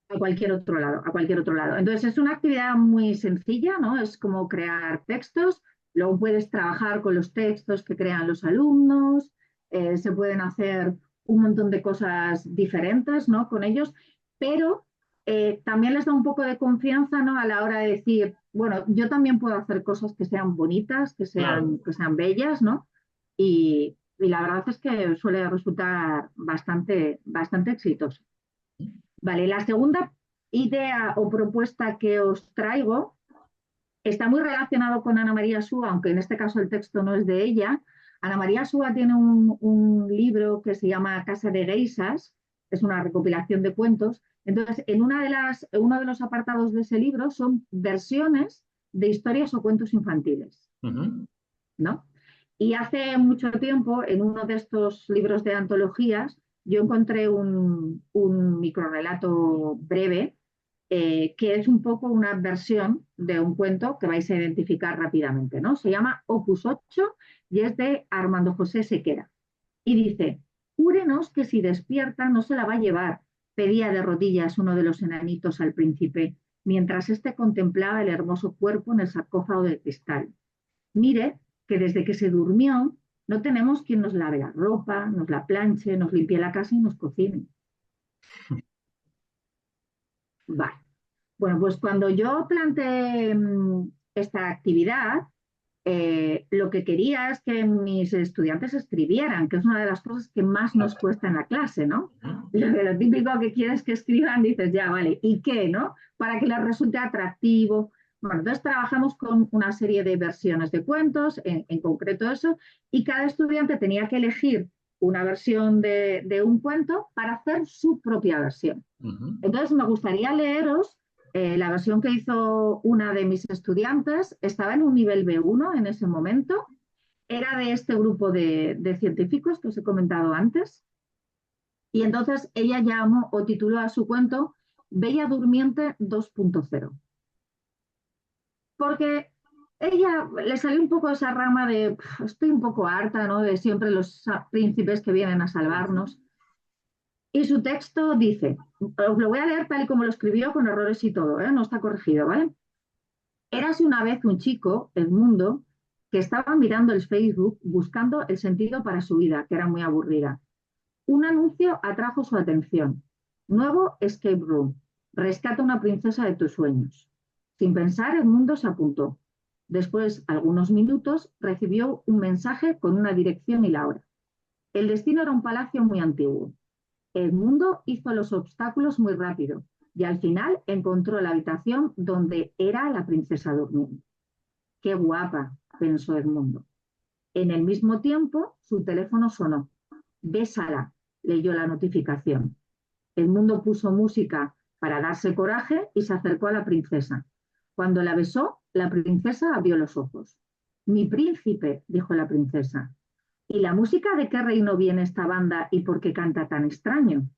A cualquier otro lado, a cualquier otro lado. Entonces es una actividad muy sencilla, ¿no? Es como crear textos, luego puedes trabajar con los textos que crean los alumnos, se pueden hacer un montón de cosas diferentes, ¿no?, con ellos, pero también les da un poco de confianza, ¿no?, a la hora de decir, bueno, yo también puedo hacer cosas que sean bonitas, Claro. que sean bellas, ¿no? Y la verdad es que suele resultar bastante exitoso. Vale, la segunda idea o propuesta que os traigo está muy relacionado con Ana María Súa, aunque en este caso el texto no es de ella. Ana María Súa tiene un libro que se llama Casa de Geisas, es una recopilación de cuentos. Entonces, uno de los apartados de ese libro son versiones de historias o cuentos infantiles, Ujú, ¿no? Y hace mucho tiempo, en uno de estos libros de antologías, yo encontré un microrrelato breve que es un poco una versión de un cuento que vais a identificar rápidamente, ¿no? Se llama Opus 8 y es de Armando José Sequera. Y dice, júrenos que si despierta no se la va a llevar, pedía de rodillas uno de los enanitos al príncipe, mientras éste contemplaba el hermoso cuerpo en el sarcófago de cristal. Mire que desde que se durmió no tenemos quien nos lave la ropa, nos la planche, nos limpie la casa y nos cocine. Vale. Bueno, pues cuando yo planteé esta actividad, lo que quería es que mis estudiantes escribieran, que es una de las cosas que más nos cuesta en la clase, ¿no? Lo típico que quieres que escriban, dices, ya, vale, ¿y qué, no? Para que les resulte atractivo. Bueno, entonces trabajamos con una serie de versiones de cuentos, en concreto eso, y cada estudiante tenía que elegir una versión de un cuento para hacer su propia versión. Entonces me gustaría leeros la versión que hizo una de mis estudiantes. Estaba en un nivel B1 en ese momento, era de este grupo de científicos que os he comentado antes, y entonces ella llamó o tituló a su cuento Bella Durmiente 2.0, porque ella le salió un poco esa rama de estoy un poco harta, ¿no? De siempre los príncipes que vienen a salvarnos. Y su texto dice, os lo voy a leer tal y como lo escribió, con errores y todo, ¿eh? No está corregido, ¿vale? Érase una vez un chico, Edmundo, que estaba mirando el Facebook buscando el sentido para su vida, que era muy aburrida. Un anuncio atrajo su atención. Nuevo escape room. Rescata una princesa de tus sueños. Sin pensar, Edmundo se apuntó. Después, algunos minutos, recibió un mensaje con una dirección y la hora. El destino era un palacio muy antiguo. Edmundo hizo los obstáculos muy rápido y al final encontró la habitación donde era la princesa durmiendo. ¡Qué guapa!, pensó Edmundo. En el mismo tiempo, su teléfono sonó. Bésala, leyó la notificación. Edmundo puso música para darse coraje y se acercó a la princesa. Cuando la besó, la princesa abrió los ojos. Mi príncipe, dijo la princesa. ¿Y la música de qué reino viene esta banda y por qué canta tan extraño?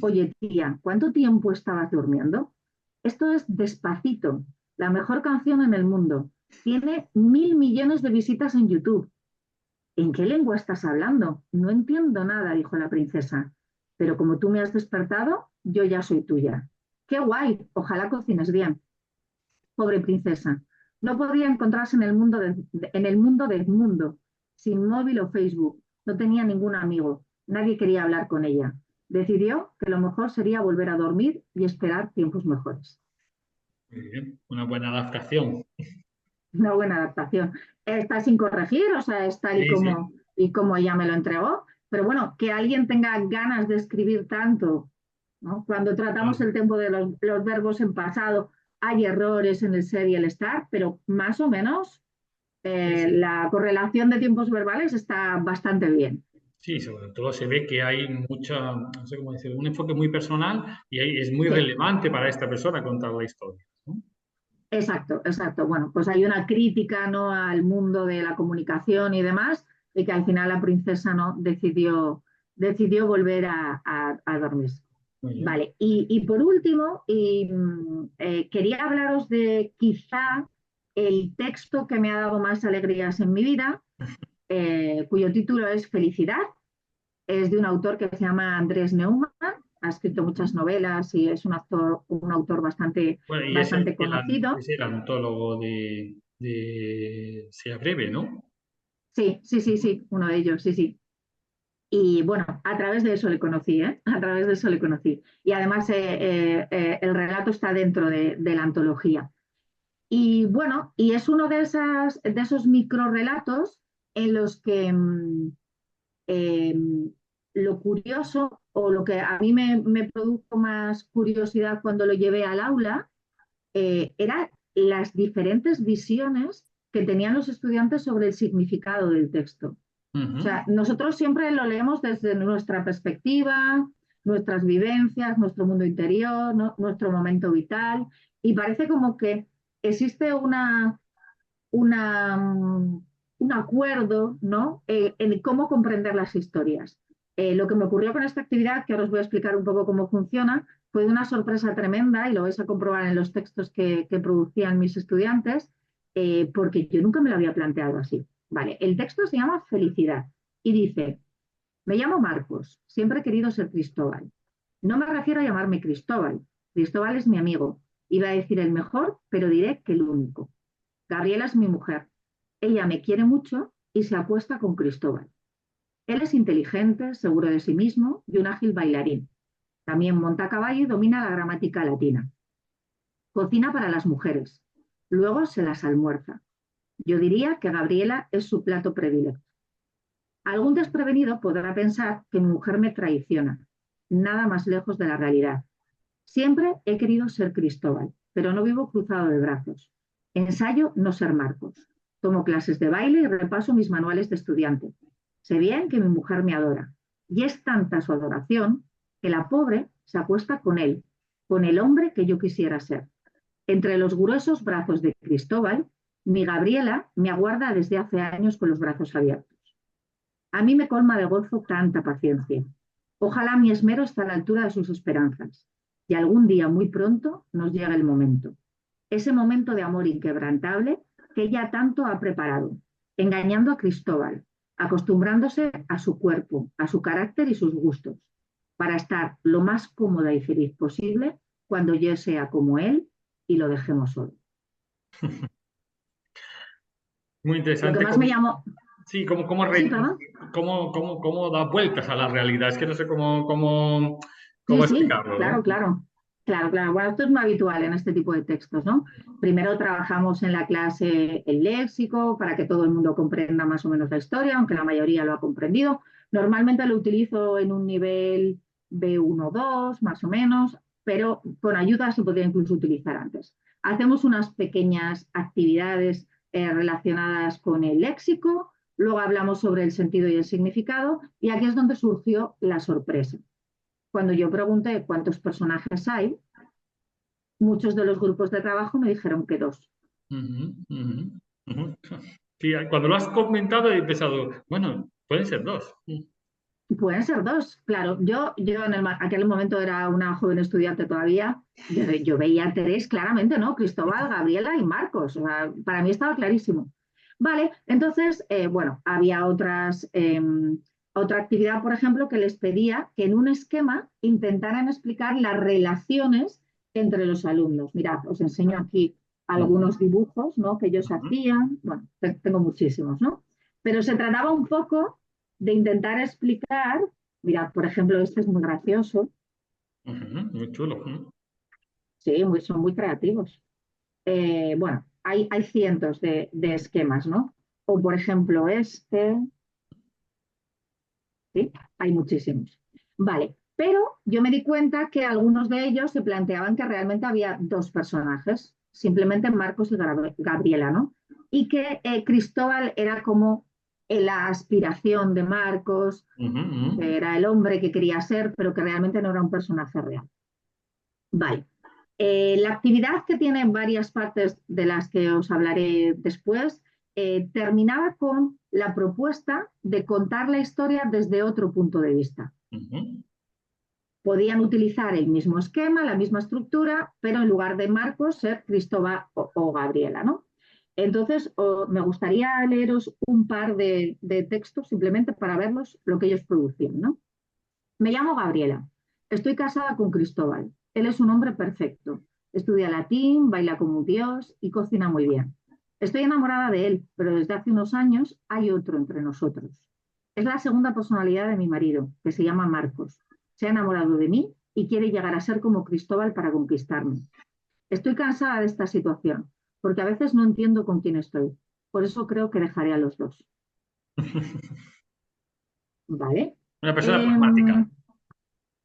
Oye, tía, ¿cuánto tiempo estabas durmiendo? Esto es Despacito, la mejor canción en el mundo. Tiene 1.000 millones de visitas en YouTube. ¿En qué lengua estás hablando? No entiendo nada, dijo la princesa. Pero como tú me has despertado, yo ya soy tuya. ¡Qué guay! Ojalá cocines bien. Pobre princesa. No podía encontrarse en el mundo de Edmundo, sin móvil o Facebook. No tenía ningún amigo. Nadie quería hablar con ella. Decidió que lo mejor sería volver a dormir y esperar tiempos mejores. Muy bien, una buena adaptación. Una buena adaptación. Está sin corregir, o sea, es tal Sí, sí. y como ella me lo entregó. Pero bueno, que alguien tenga ganas de escribir tanto, ¿no? Cuando tratamos Claro. el tiempo de los verbos en pasado, hay errores en el ser y el estar, pero más o menos Sí, sí. la correlación de tiempos verbales está bastante bien. Sí, sobre todo se ve que hay mucha, no sé cómo decirlo, un enfoque muy personal y es muy Sí, relevante para esta persona contar la historia, ¿no? exacto, exacto. Bueno, pues hay una crítica, ¿no?, al mundo de la comunicación y demás, y que al final la princesa, ¿no?, decidió volver a dormirse. Muy bien. Vale, y por último, quería hablaros de quizá el texto que me ha dado más alegrías en mi vida, cuyo título es Felicidad. Es de un autor que se llama Andrés Neumann, ha escrito muchas novelas y es un autor bastante, Bueno, y bastante conocido. es el antólogo de Sea Breve, ¿no? Sí, sí, sí, sí, uno de ellos, sí, sí. Y bueno, a través de eso le conocí, ¿eh? A través de eso le conocí. Y además el relato está dentro de la antología. Y bueno, y es uno de esos microrelatos en los que eh, lo curioso o lo que a mí me produjo más curiosidad cuando lo llevé al aula eran las diferentes visiones que tenían los estudiantes sobre el significado del texto. O Ujú. sea, nosotros siempre lo leemos desde nuestra perspectiva, nuestras vivencias, nuestro mundo interior, ¿no?, nuestro momento vital, y parece como que existe una, un acuerdo, ¿no?, en cómo comprender las historias. Lo que me ocurrió con esta actividad, que ahora os voy a explicar un poco cómo funciona, fue una sorpresa tremenda y lo vais a comprobar en los textos que producían mis estudiantes, porque yo nunca me lo había planteado así. Vale, el texto se llama Felicidad y dice, me llamo Marcos, siempre he querido ser Cristóbal. No me refiero a llamarme Cristóbal. Cristóbal es mi amigo. Iba a decir el mejor, pero diré que el único. Gabriela es mi mujer. Ella me quiere mucho y se acuesta con Cristóbal. Él es inteligente, seguro de sí mismo y un ágil bailarín. También monta a caballo y domina la gramática latina. Cocina para las mujeres. Luego se las almuerza. Yo diría que Gabriela es su plato predilecto. Algún desprevenido podrá pensar que mi mujer me traiciona. Nada más lejos de la realidad. Siempre he querido ser Cristóbal, pero no vivo cruzado de brazos. Ensayo no ser Marcos. Tomo clases de baile y repaso mis manuales de estudiante. Sé bien que mi mujer me adora. Y es tanta su adoración que la pobre se acuesta con el hombre que yo quisiera ser. Entre los gruesos brazos de Cristóbal, mi Gabriela me aguarda desde hace años con los brazos abiertos. A mí me colma de gozo tanta paciencia. Ojalá mi esmero esté a la altura de sus esperanzas y algún día muy pronto nos llegue el momento. Ese momento de amor inquebrantable que ella tanto ha preparado, engañando a Cristóbal, acostumbrándose a su cuerpo, a su carácter y sus gustos, para estar lo más cómoda y feliz posible cuando yo sea como él y lo dejemos solo. Muy Lo que interesante. más me llamó... Sí, Sí, perdón. cómo da vueltas a la realidad. Es que no sé Sí, cómo sí, explicarlo, claro, ¿no? claro. Claro, claro. Bueno, esto es muy habitual en este tipo de textos, ¿no? Primero trabajamos en la clase el léxico para que todo el mundo comprenda más o menos la historia, aunque la mayoría lo ha comprendido. Normalmente lo utilizo en un nivel B1-2, más o menos, pero con ayuda se podría incluso utilizar antes. Hacemos unas pequeñas actividades relacionadas con el léxico, luego hablamos sobre el sentido y el significado, y aquí es donde surgió la sorpresa. Cuando yo pregunté cuántos personajes hay, muchos de los grupos de trabajo me dijeron que dos. Ujú, ujú, ujú. Sí, cuando lo has comentado he pensado, bueno, pueden ser dos. Pueden ser dos, claro. Yo en aquel momento era una joven estudiante todavía. Yo veía tres claramente, ¿no? Cristóbal, Gabriela y Marcos. O sea, para mí estaba clarísimo. Vale, entonces, bueno, había otra actividad, por ejemplo, que les pedía que en un esquema intentaran explicar las relaciones entre los alumnos. Mirad, os enseño aquí algunos dibujos, ¿no? Que ellos Ujú, hacían. Bueno, tengo muchísimos, ¿no? Pero se trataba un poco de intentar explicar, mira, por ejemplo, este es muy gracioso, ujú, muy chulo. Ujú. sí, son muy creativos. Bueno, hay cientos de esquemas, ¿no? O por ejemplo, este, ¿sí? Hay muchísimos. Vale, pero yo me di cuenta que algunos de ellos se planteaban que realmente había dos personajes, simplemente Marcos y Gabriela, ¿no? Y que Cristóbal era como la aspiración de Marcos, Ujú, ujú. que era el hombre que quería ser, pero que realmente no era un personaje real. Vale. La actividad, que tiene varias partes de las que os hablaré después, terminaba con la propuesta de contar la historia desde otro punto de vista. Ujú. Podían utilizar el mismo esquema, la misma estructura, pero en lugar de Marcos ser Cristóbal o Gabriela, ¿no? Entonces, me gustaría leeros un par de textos simplemente para verlos, lo que ellos producían, ¿no? Me llamo Gabriela. Estoy casada con Cristóbal. Él es un hombre perfecto. Estudia latín, baila como un dios y cocina muy bien. Estoy enamorada de él, pero desde hace unos años hay otro entre nosotros. Es la segunda personalidad de mi marido, que se llama Marcos. Se ha enamorado de mí y quiere llegar a ser como Cristóbal para conquistarme. Estoy cansada de esta situación, porque a veces no entiendo con quién estoy. Por eso creo que dejaré a los dos. ¿Vale? Una persona Eh, pragmática.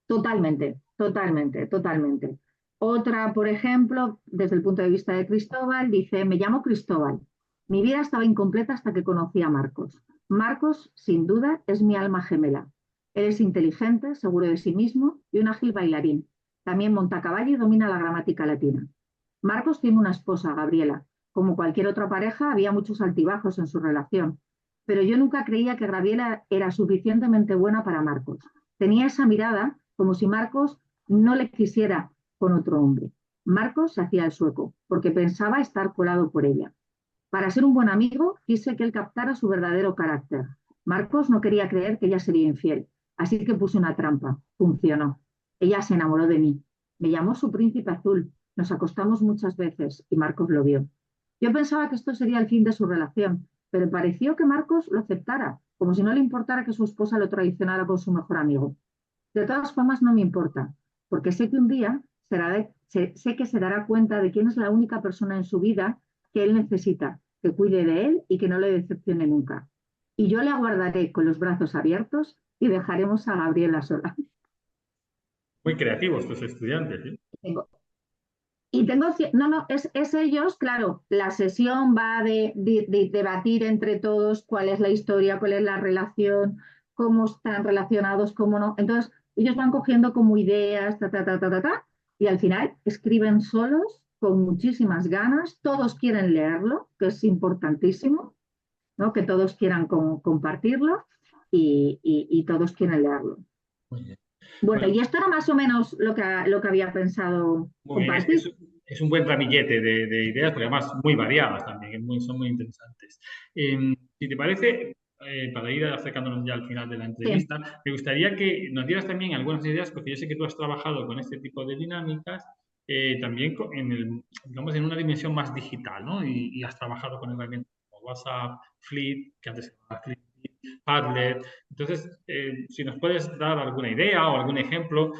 Totalmente, totalmente, totalmente. Otra, por ejemplo, desde el punto de vista de Cristóbal, dice, me llamo Cristóbal. Mi vida estaba incompleta hasta que conocí a Marcos. Marcos, sin duda, es mi alma gemela. Él es inteligente, seguro de sí mismo y un ágil bailarín. También monta a caballo y domina la gramática latina. Marcos tiene una esposa, Gabriela. Como cualquier otra pareja, había muchos altibajos en su relación. Pero yo nunca creía que Gabriela era suficientemente buena para Marcos. Tenía esa mirada como si Marcos no le quisiera con otro hombre. Marcos se hacía el sueco, porque pensaba estar colado por ella. Para ser un buen amigo, quise que él captara su verdadero carácter. Marcos no quería creer que ella sería infiel, así que puse una trampa. Funcionó. Ella se enamoró de mí. Me llamó su príncipe azul. Nos acostamos muchas veces y Marcos lo vio. Yo pensaba que esto sería el fin de su relación, pero pareció que Marcos lo aceptara, como si no le importara que su esposa lo traicionara con su mejor amigo. De todas formas, no me importa, porque sé que un día sé que se dará cuenta de quién es la única persona en su vida que él necesita, que cuide de él y que no le decepcione nunca. Y yo le aguardaré con los brazos abiertos y dejaremos a Gabriela sola. Muy creativos tus estudiantes, ¿sí? Tengo, no, no, es ellos, claro, la sesión va de debatir entre todos cuál es la historia, cuál es la relación, cómo están relacionados, cómo no. Entonces, ellos van cogiendo como ideas, y al final escriben solos, con muchísimas ganas, todos quieren leerlo, que es importantísimo, ¿no? Que todos quieran compartirlo y todos quieren leerlo. Muy bien. Bueno, Bueno, y esto era más o menos lo que había pensado muy bien. compartir. Es un buen ramillete de ideas, porque además muy variadas también, son muy interesantes. Si te parece, para ir acercándonos ya al final de la Sí. entrevista, me gustaría que nos dieras también algunas ideas, porque yo sé que tú has trabajado con este tipo de dinámicas, también digamos, en una dimensión más digital, ¿no? Y has trabajado con herramientas como WhatsApp, Fleet, que antes se llamaba Fleet, Padlet. Entonces, si nos puedes dar alguna idea o algún ejemplo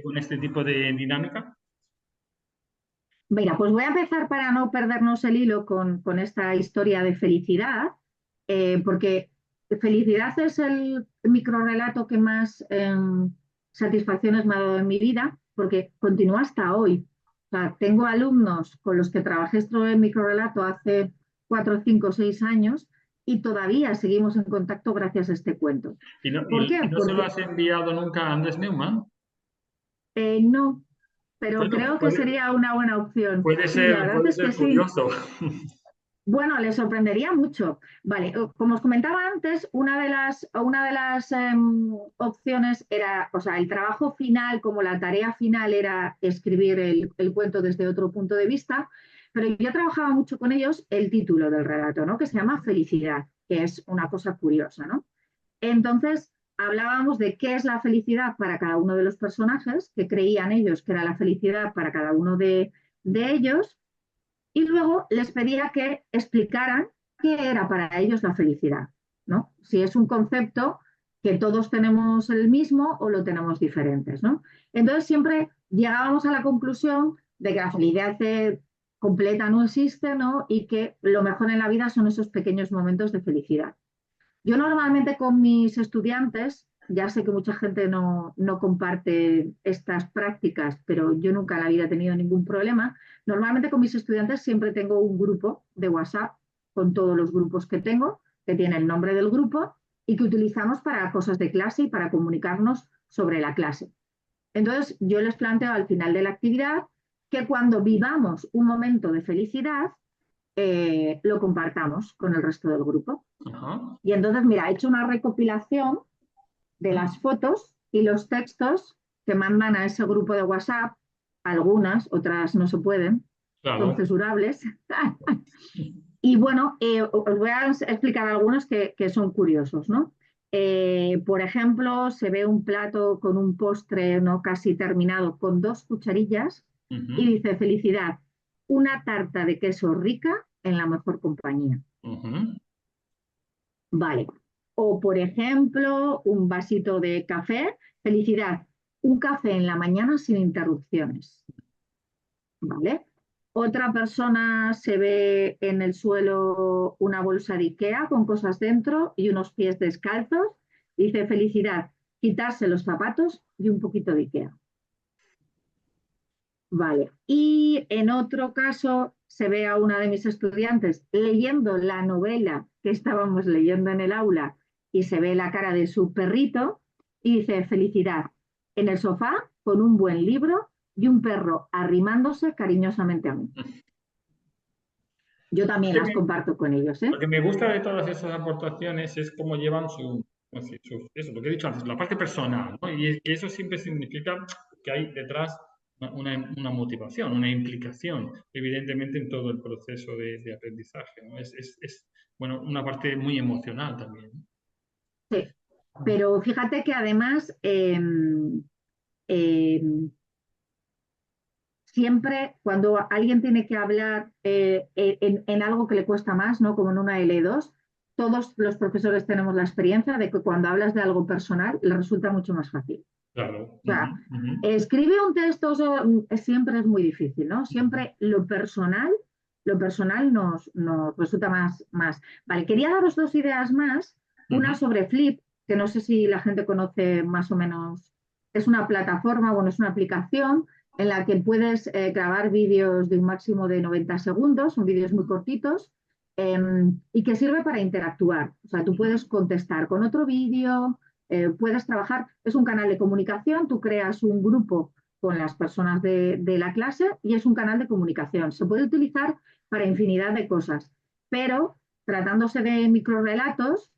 con este tipo de dinámica. Mira, pues voy a empezar para no perdernos el hilo con esta historia de felicidad, porque felicidad es el microrrelato que más satisfacciones me ha dado en mi vida, porque continúa hasta hoy. O sea, tengo alumnos con los que trabajé este microrrelato hace 4, 5, 6 años y todavía seguimos en contacto gracias a este cuento. ¿Por Y qué? no se lo Porque has enviado nunca a Andrés Neumann? no, pero Bueno, creo que sería una buena opción. Sí, la verdad puede es que ser sí. curioso. Bueno, le sorprendería mucho. Vale, como os comentaba antes, una de las opciones era, o sea, el trabajo final, como la tarea final era escribir el cuento desde otro punto de vista, pero yo trabajaba mucho con ellos el título del relato, ¿no? Que se llama Felicidad, que es una cosa curiosa, ¿no? Entonces, hablábamos de qué es la felicidad para cada uno de los personajes, que creían ellos que era la felicidad para cada uno de ellos, y luego les pedía que explicaran qué era para ellos la felicidad, ¿no? Si es un concepto que todos tenemos el mismo o lo tenemos diferentes, ¿no? Entonces siempre llegábamos a la conclusión de que la felicidad completa no existe, ¿no? Y que lo mejor en la vida son esos pequeños momentos de felicidad. Yo normalmente con mis estudiantes, ya sé que mucha gente no comparte estas prácticas, pero yo nunca en la vida he tenido ningún problema. Normalmente con mis estudiantes siempre tengo un grupo de WhatsApp con todos los grupos que tengo, que tiene el nombre del grupo y que utilizamos para cosas de clase y para comunicarnos sobre la clase. Entonces, yo les planteo al final de la actividad que cuando vivamos un momento de felicidad, lo compartamos con el resto del grupo. Ajá. Y entonces, mira, he hecho una recopilación de las fotos y los textos que mandan a ese grupo de WhatsApp, algunas, otras no se pueden, son Claro. censurables. Y bueno, os voy a explicar algunos que son curiosos, ¿no? Por ejemplo, se ve un plato con un postre no casi terminado con 2 cucharillas y Ujú, dice, felicidad, una tarta de queso rica en la mejor compañía. ujú. Vale. O, por ejemplo, un vasito de café. Felicidad, un café en la mañana sin interrupciones. ¿Vale? Otra persona se ve en el suelo una bolsa de IKEA con cosas dentro y unos pies descalzos. Dice, felicidad, quitarse los zapatos y un poquito de IKEA. Vale. Y en otro caso se ve a una de mis estudiantes leyendo la novela que estábamos leyendo en el aula y se ve la cara de su perrito y dice, felicidad, en el sofá con un buen libro y un perro arrimándose cariñosamente a mí. Yo también las comparto con ellos, ¿eh? Lo que me gusta de todas esas aportaciones es cómo llevan eso, lo que he dicho antes, la parte personal, ¿no? Y es que eso siempre significa que hay detrás una motivación, una implicación, evidentemente, en todo el proceso de aprendizaje, ¿no? Bueno, una parte muy emocional también, ¿no? Sí, pero fíjate que además em, siempre cuando alguien tiene que hablar en algo que le cuesta más, ¿no? Como en una L2, todos los profesores tenemos la experiencia de que cuando hablas de algo personal le resulta mucho más fácil. Claro. O sea, Ujú, ujú, escribe un texto siempre es muy difícil, ¿no? Siempre lo personal nos resulta más. Vale, quería daros dos ideas más. Una ujú. sobre Flip, que no sé si la gente conoce más o menos. Es una plataforma, bueno, es una aplicación en la que puedes grabar vídeos de un máximo de 90 segundos, son vídeos muy cortitos, y que sirve para interactuar. O sea, tú puedes contestar con otro vídeo, puedes trabajar, es un canal de comunicación, tú creas un grupo con las personas de la clase y es un canal de comunicación. Se puede utilizar para infinidad de cosas, pero tratándose de microrelatos,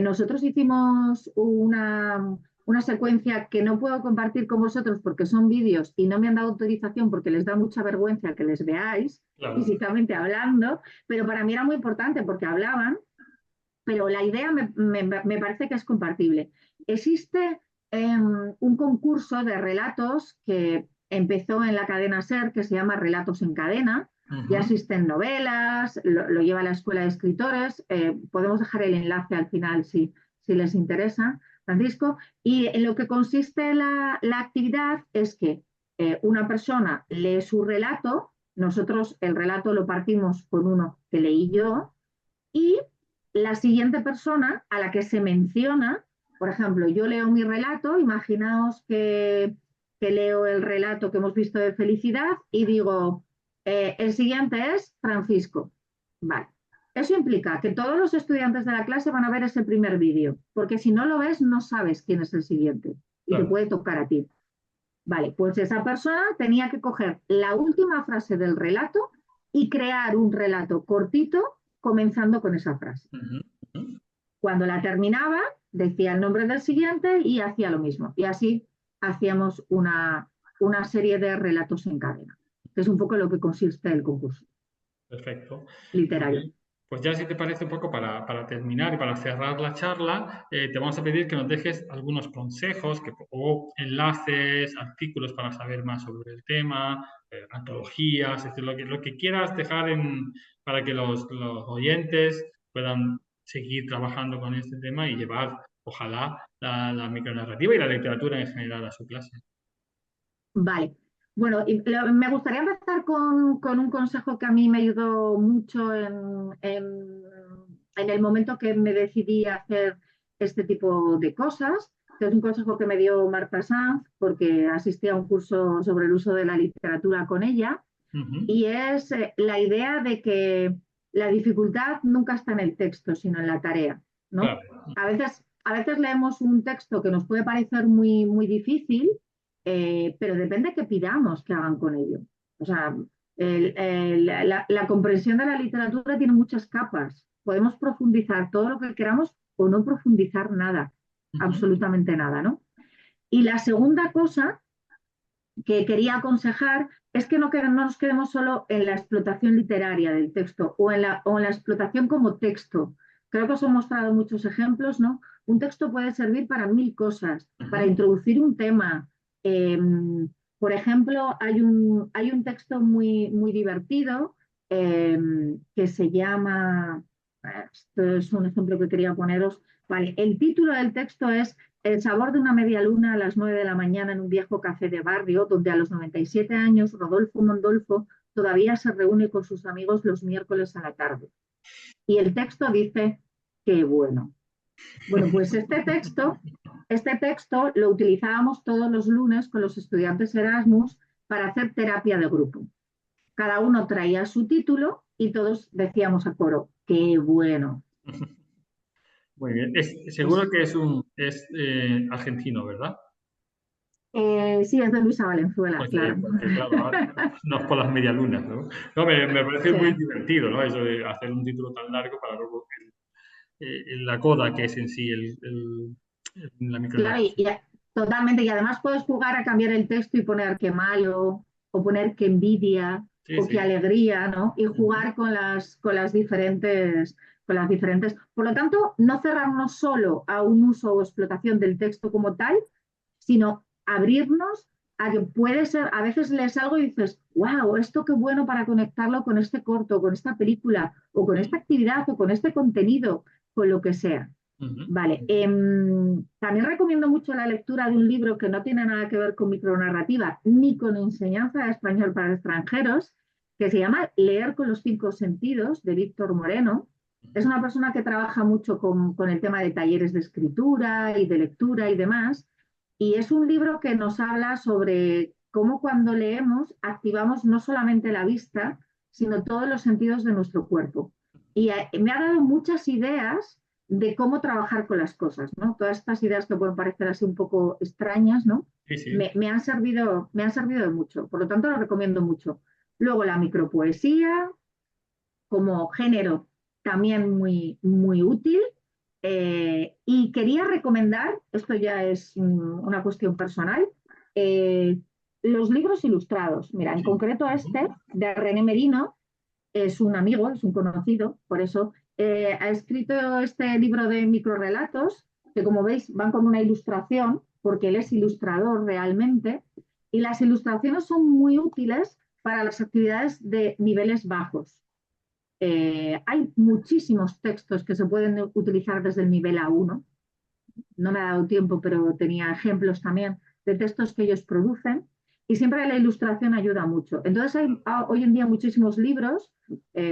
nosotros hicimos una secuencia que no puedo compartir con vosotros porque son vídeos y no me han dado autorización porque les da mucha vergüenza que les veáis Claro. físicamente hablando, pero para mí era muy importante porque hablaban, pero la idea me parece que es compartible. Existe un concurso de relatos que empezó en la cadena SER que se llama Relatos en Cadena. Ya Ujú. existen novelas, lo lleva la Escuela de Escritores. Podemos dejar el enlace al final si les interesa, Francisco. Y en lo que consiste la actividad es que una persona lee su relato, nosotros el relato lo partimos con uno que leí yo, y la siguiente persona a la que se menciona, por ejemplo, yo leo mi relato, imaginaos que leo el relato que hemos visto de felicidad y digo, el siguiente es Francisco. Vale. Eso implica que todos los estudiantes de la clase van a ver ese primer vídeo, porque si no lo ves, no sabes quién es el siguiente y te Claro. puede tocar a ti. Vale, pues esa persona tenía que coger la última frase del relato y crear un relato cortito comenzando con esa frase. Ujú, ujú. Cuando la terminaba, decía el nombre del siguiente y hacía lo mismo. Y así hacíamos una serie de relatos en cadena, que es un poco lo que consiste el concurso Perfecto. Muy literario. bien. Pues ya si te parece un poco para terminar y para cerrar la charla, te vamos a pedir que nos dejes algunos consejos o enlaces, artículos para saber más sobre el tema, antologías, es decir, lo que quieras dejar para que los oyentes puedan seguir trabajando con este tema y llevar, ojalá, la micronarrativa y la literatura en general a su clase. Vale. Bueno, me gustaría empezar con un consejo que a mí me ayudó mucho en el momento que me decidí a hacer este tipo de cosas, que es un consejo que me dio Marta Sanz, porque asistí a un curso sobre el uso de la literatura con ella, Ujú. y es la idea de que la dificultad nunca está en el texto, sino en la tarea, ¿no? Claro. A veces leemos un texto que nos puede parecer muy difícil, pero depende que pidamos que hagan con ello. O sea, la comprensión de la literatura tiene muchas capas. Podemos profundizar todo lo que queramos o no profundizar nada, Ujú. absolutamente nada, ¿no? Y la segunda cosa que quería aconsejar es que no nos quedemos solo en la explotación literaria del texto o en la explotación como texto. Creo que os he mostrado muchos ejemplos, ¿no? Un texto puede servir para mil cosas, para Ujú. introducir un tema. Eh, por ejemplo, hay un texto muy divertido eh, que se llama, esto es un ejemplo que quería poneros, vale, el título del texto es El sabor de una media luna a las 9 de la mañana en un viejo café de barrio, donde a los 97 años Rodolfo Mondolfo todavía se reúne con sus amigos los miércoles a la tarde. Y el texto dice, qué bueno. Bueno, pues este texto lo utilizábamos todos los lunes con los estudiantes Erasmus para hacer terapia de grupo. Cada uno traía su título y todos decíamos a coro, qué bueno. Muy bien. Seguro Es, que es argentino, ¿verdad? sí, es de Luisa Valenzuela, claro. Porque, claro, no es por las medialunas, ¿no? No, me parece Sí. muy divertido, ¿no? Eso de hacer un título tan largo para luego la coda que es en sí la Claro, y, micronarración. Totalmente, y además puedes jugar a cambiar el texto y poner qué malo, o poner qué envidia, Sí, o qué sí. alegría, ¿no? Y Ujú. jugar con las diferentes. Por lo tanto, no cerrarnos solo a un uso o explotación del texto como tal, sino abrirnos a que puede ser, a veces lees algo y dices, wow, esto qué bueno para conectarlo con este corto, con esta película, o con esta actividad, o con este contenido, con lo que sea. Ujú. Vale, también recomiendo mucho la lectura de un libro que no tiene nada que ver con micronarrativa ni con enseñanza de español para extranjeros, que se llama Leer con los cinco sentidos, de Víctor Moreno. Es una persona que trabaja mucho con el tema de talleres de escritura y de lectura y demás. Y es un libro que nos habla sobre cómo cuando leemos activamos no solamente la vista, sino todos los sentidos de nuestro cuerpo. Y me ha dado muchas ideas de cómo trabajar con las cosas, ¿no? Todas estas ideas que pueden parecer así un poco extrañas, ¿no? Sí, sí. Me han servido de mucho, por lo tanto lo recomiendo mucho. Luego la micropoesía como género también muy, muy útil. Y quería recomendar, esto ya es una cuestión personal, eh, los libros ilustrados. Mira, en Sí. concreto Ujú. este de René Merino, es un amigo, es un conocido, por eso ha escrito este libro de microrelatos, que como veis van con una ilustración, porque él es ilustrador realmente, y las ilustraciones son muy útiles para las actividades de niveles bajos. Hay muchísimos textos que se pueden utilizar desde el nivel A1. No me ha dado tiempo, pero tenía ejemplos también de textos que ellos producen. Y siempre la ilustración ayuda mucho. Entonces hay hoy en día muchísimos libros,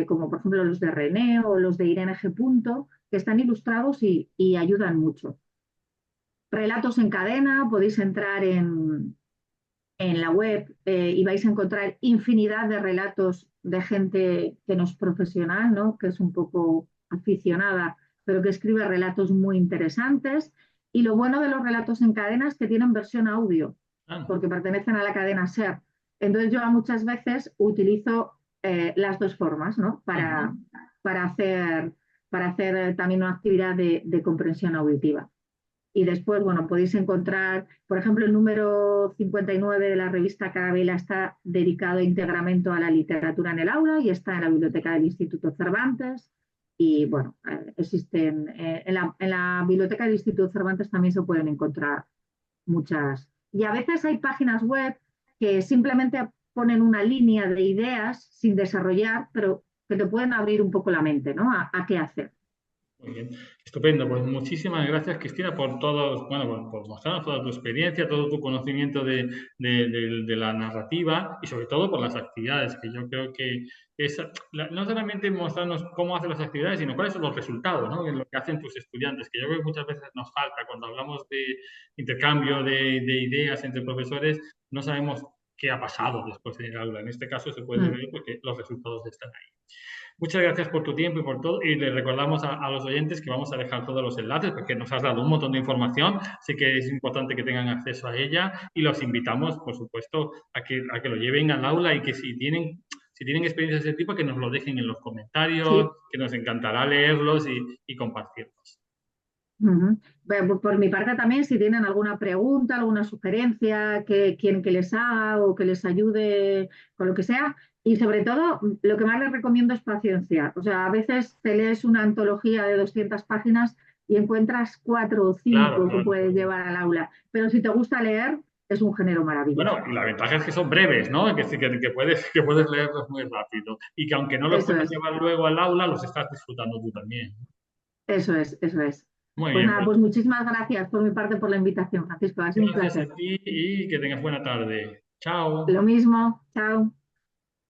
como por ejemplo los de René o los de Irene G. Punto, que están ilustrados y ayudan mucho. Relatos en cadena, podéis entrar en la web y vais a encontrar infinidad de relatos de gente que no es profesional, ¿no? Que es un poco aficionada, pero que escribe relatos muy interesantes. Y lo bueno de los relatos en cadena es que tienen versión audio, Ah, porque pertenecen a la cadena SER. Entonces yo muchas veces utilizo las dos formas, ¿no? ujú. Para hacer, para hacer también una actividad de comprensión auditiva. Y después, bueno, podéis encontrar, por ejemplo, el número 59 de la revista Carabela está dedicado íntegramente a la literatura en el aula y está en la biblioteca del Instituto Cervantes. Y bueno, existen, en la biblioteca del Instituto Cervantes también se pueden encontrar muchas. Y a veces hay páginas web que simplemente ponen una línea de ideas sin desarrollar, pero que te pueden abrir un poco la mente, ¿no? A qué hacer. Muy bien, estupendo. Pues muchísimas gracias, Cristina, por todo, bueno, por mostrarnos toda tu experiencia, todo tu conocimiento de la narrativa y sobre todo por las actividades, que yo creo que es no solamente mostrarnos cómo hacen las actividades, sino cuáles son los resultados, ¿no? Lo que hacen tus estudiantes, que yo creo que muchas veces nos falta cuando hablamos de intercambio de ideas entre profesores, no sabemos qué ha pasado después en el aula. En este caso se puede Mm. ver porque los resultados están ahí. Muchas gracias por tu tiempo y por todo. Y les recordamos a los oyentes que vamos a dejar todos los enlaces porque nos has dado un montón de información. Sé que es importante que tengan acceso a ella y los invitamos, por supuesto, a que lo lleven al aula y que si tienen experiencias de ese tipo, que nos lo dejen en los comentarios, Sí. que nos encantará leerlos y compartirlos. Ujú. Bueno, por mi parte también, si tienen alguna pregunta, alguna sugerencia que quieren que les haga o que les ayude con lo que sea. Y sobre todo, lo que más les recomiendo es paciencia. O sea, a veces te lees una antología de 200 páginas y encuentras cuatro o Claro, cinco que claro. puedes llevar al aula. Pero si te gusta leer, es un género Bueno, maravilloso. y la ventaja es que son breves, ¿no? Que, que puedes leerlos muy rápido y que aunque no los Eso puedas es, llevar luego al aula, los estás disfrutando tú también. eso es, eso es. Muy Pues bien, nada, pues pues muchísimas gracias por mi parte por la invitación, Francisco. Ha sido un gracias a placer. ti y que tengas buena tarde. Lo Chao. mismo, chao.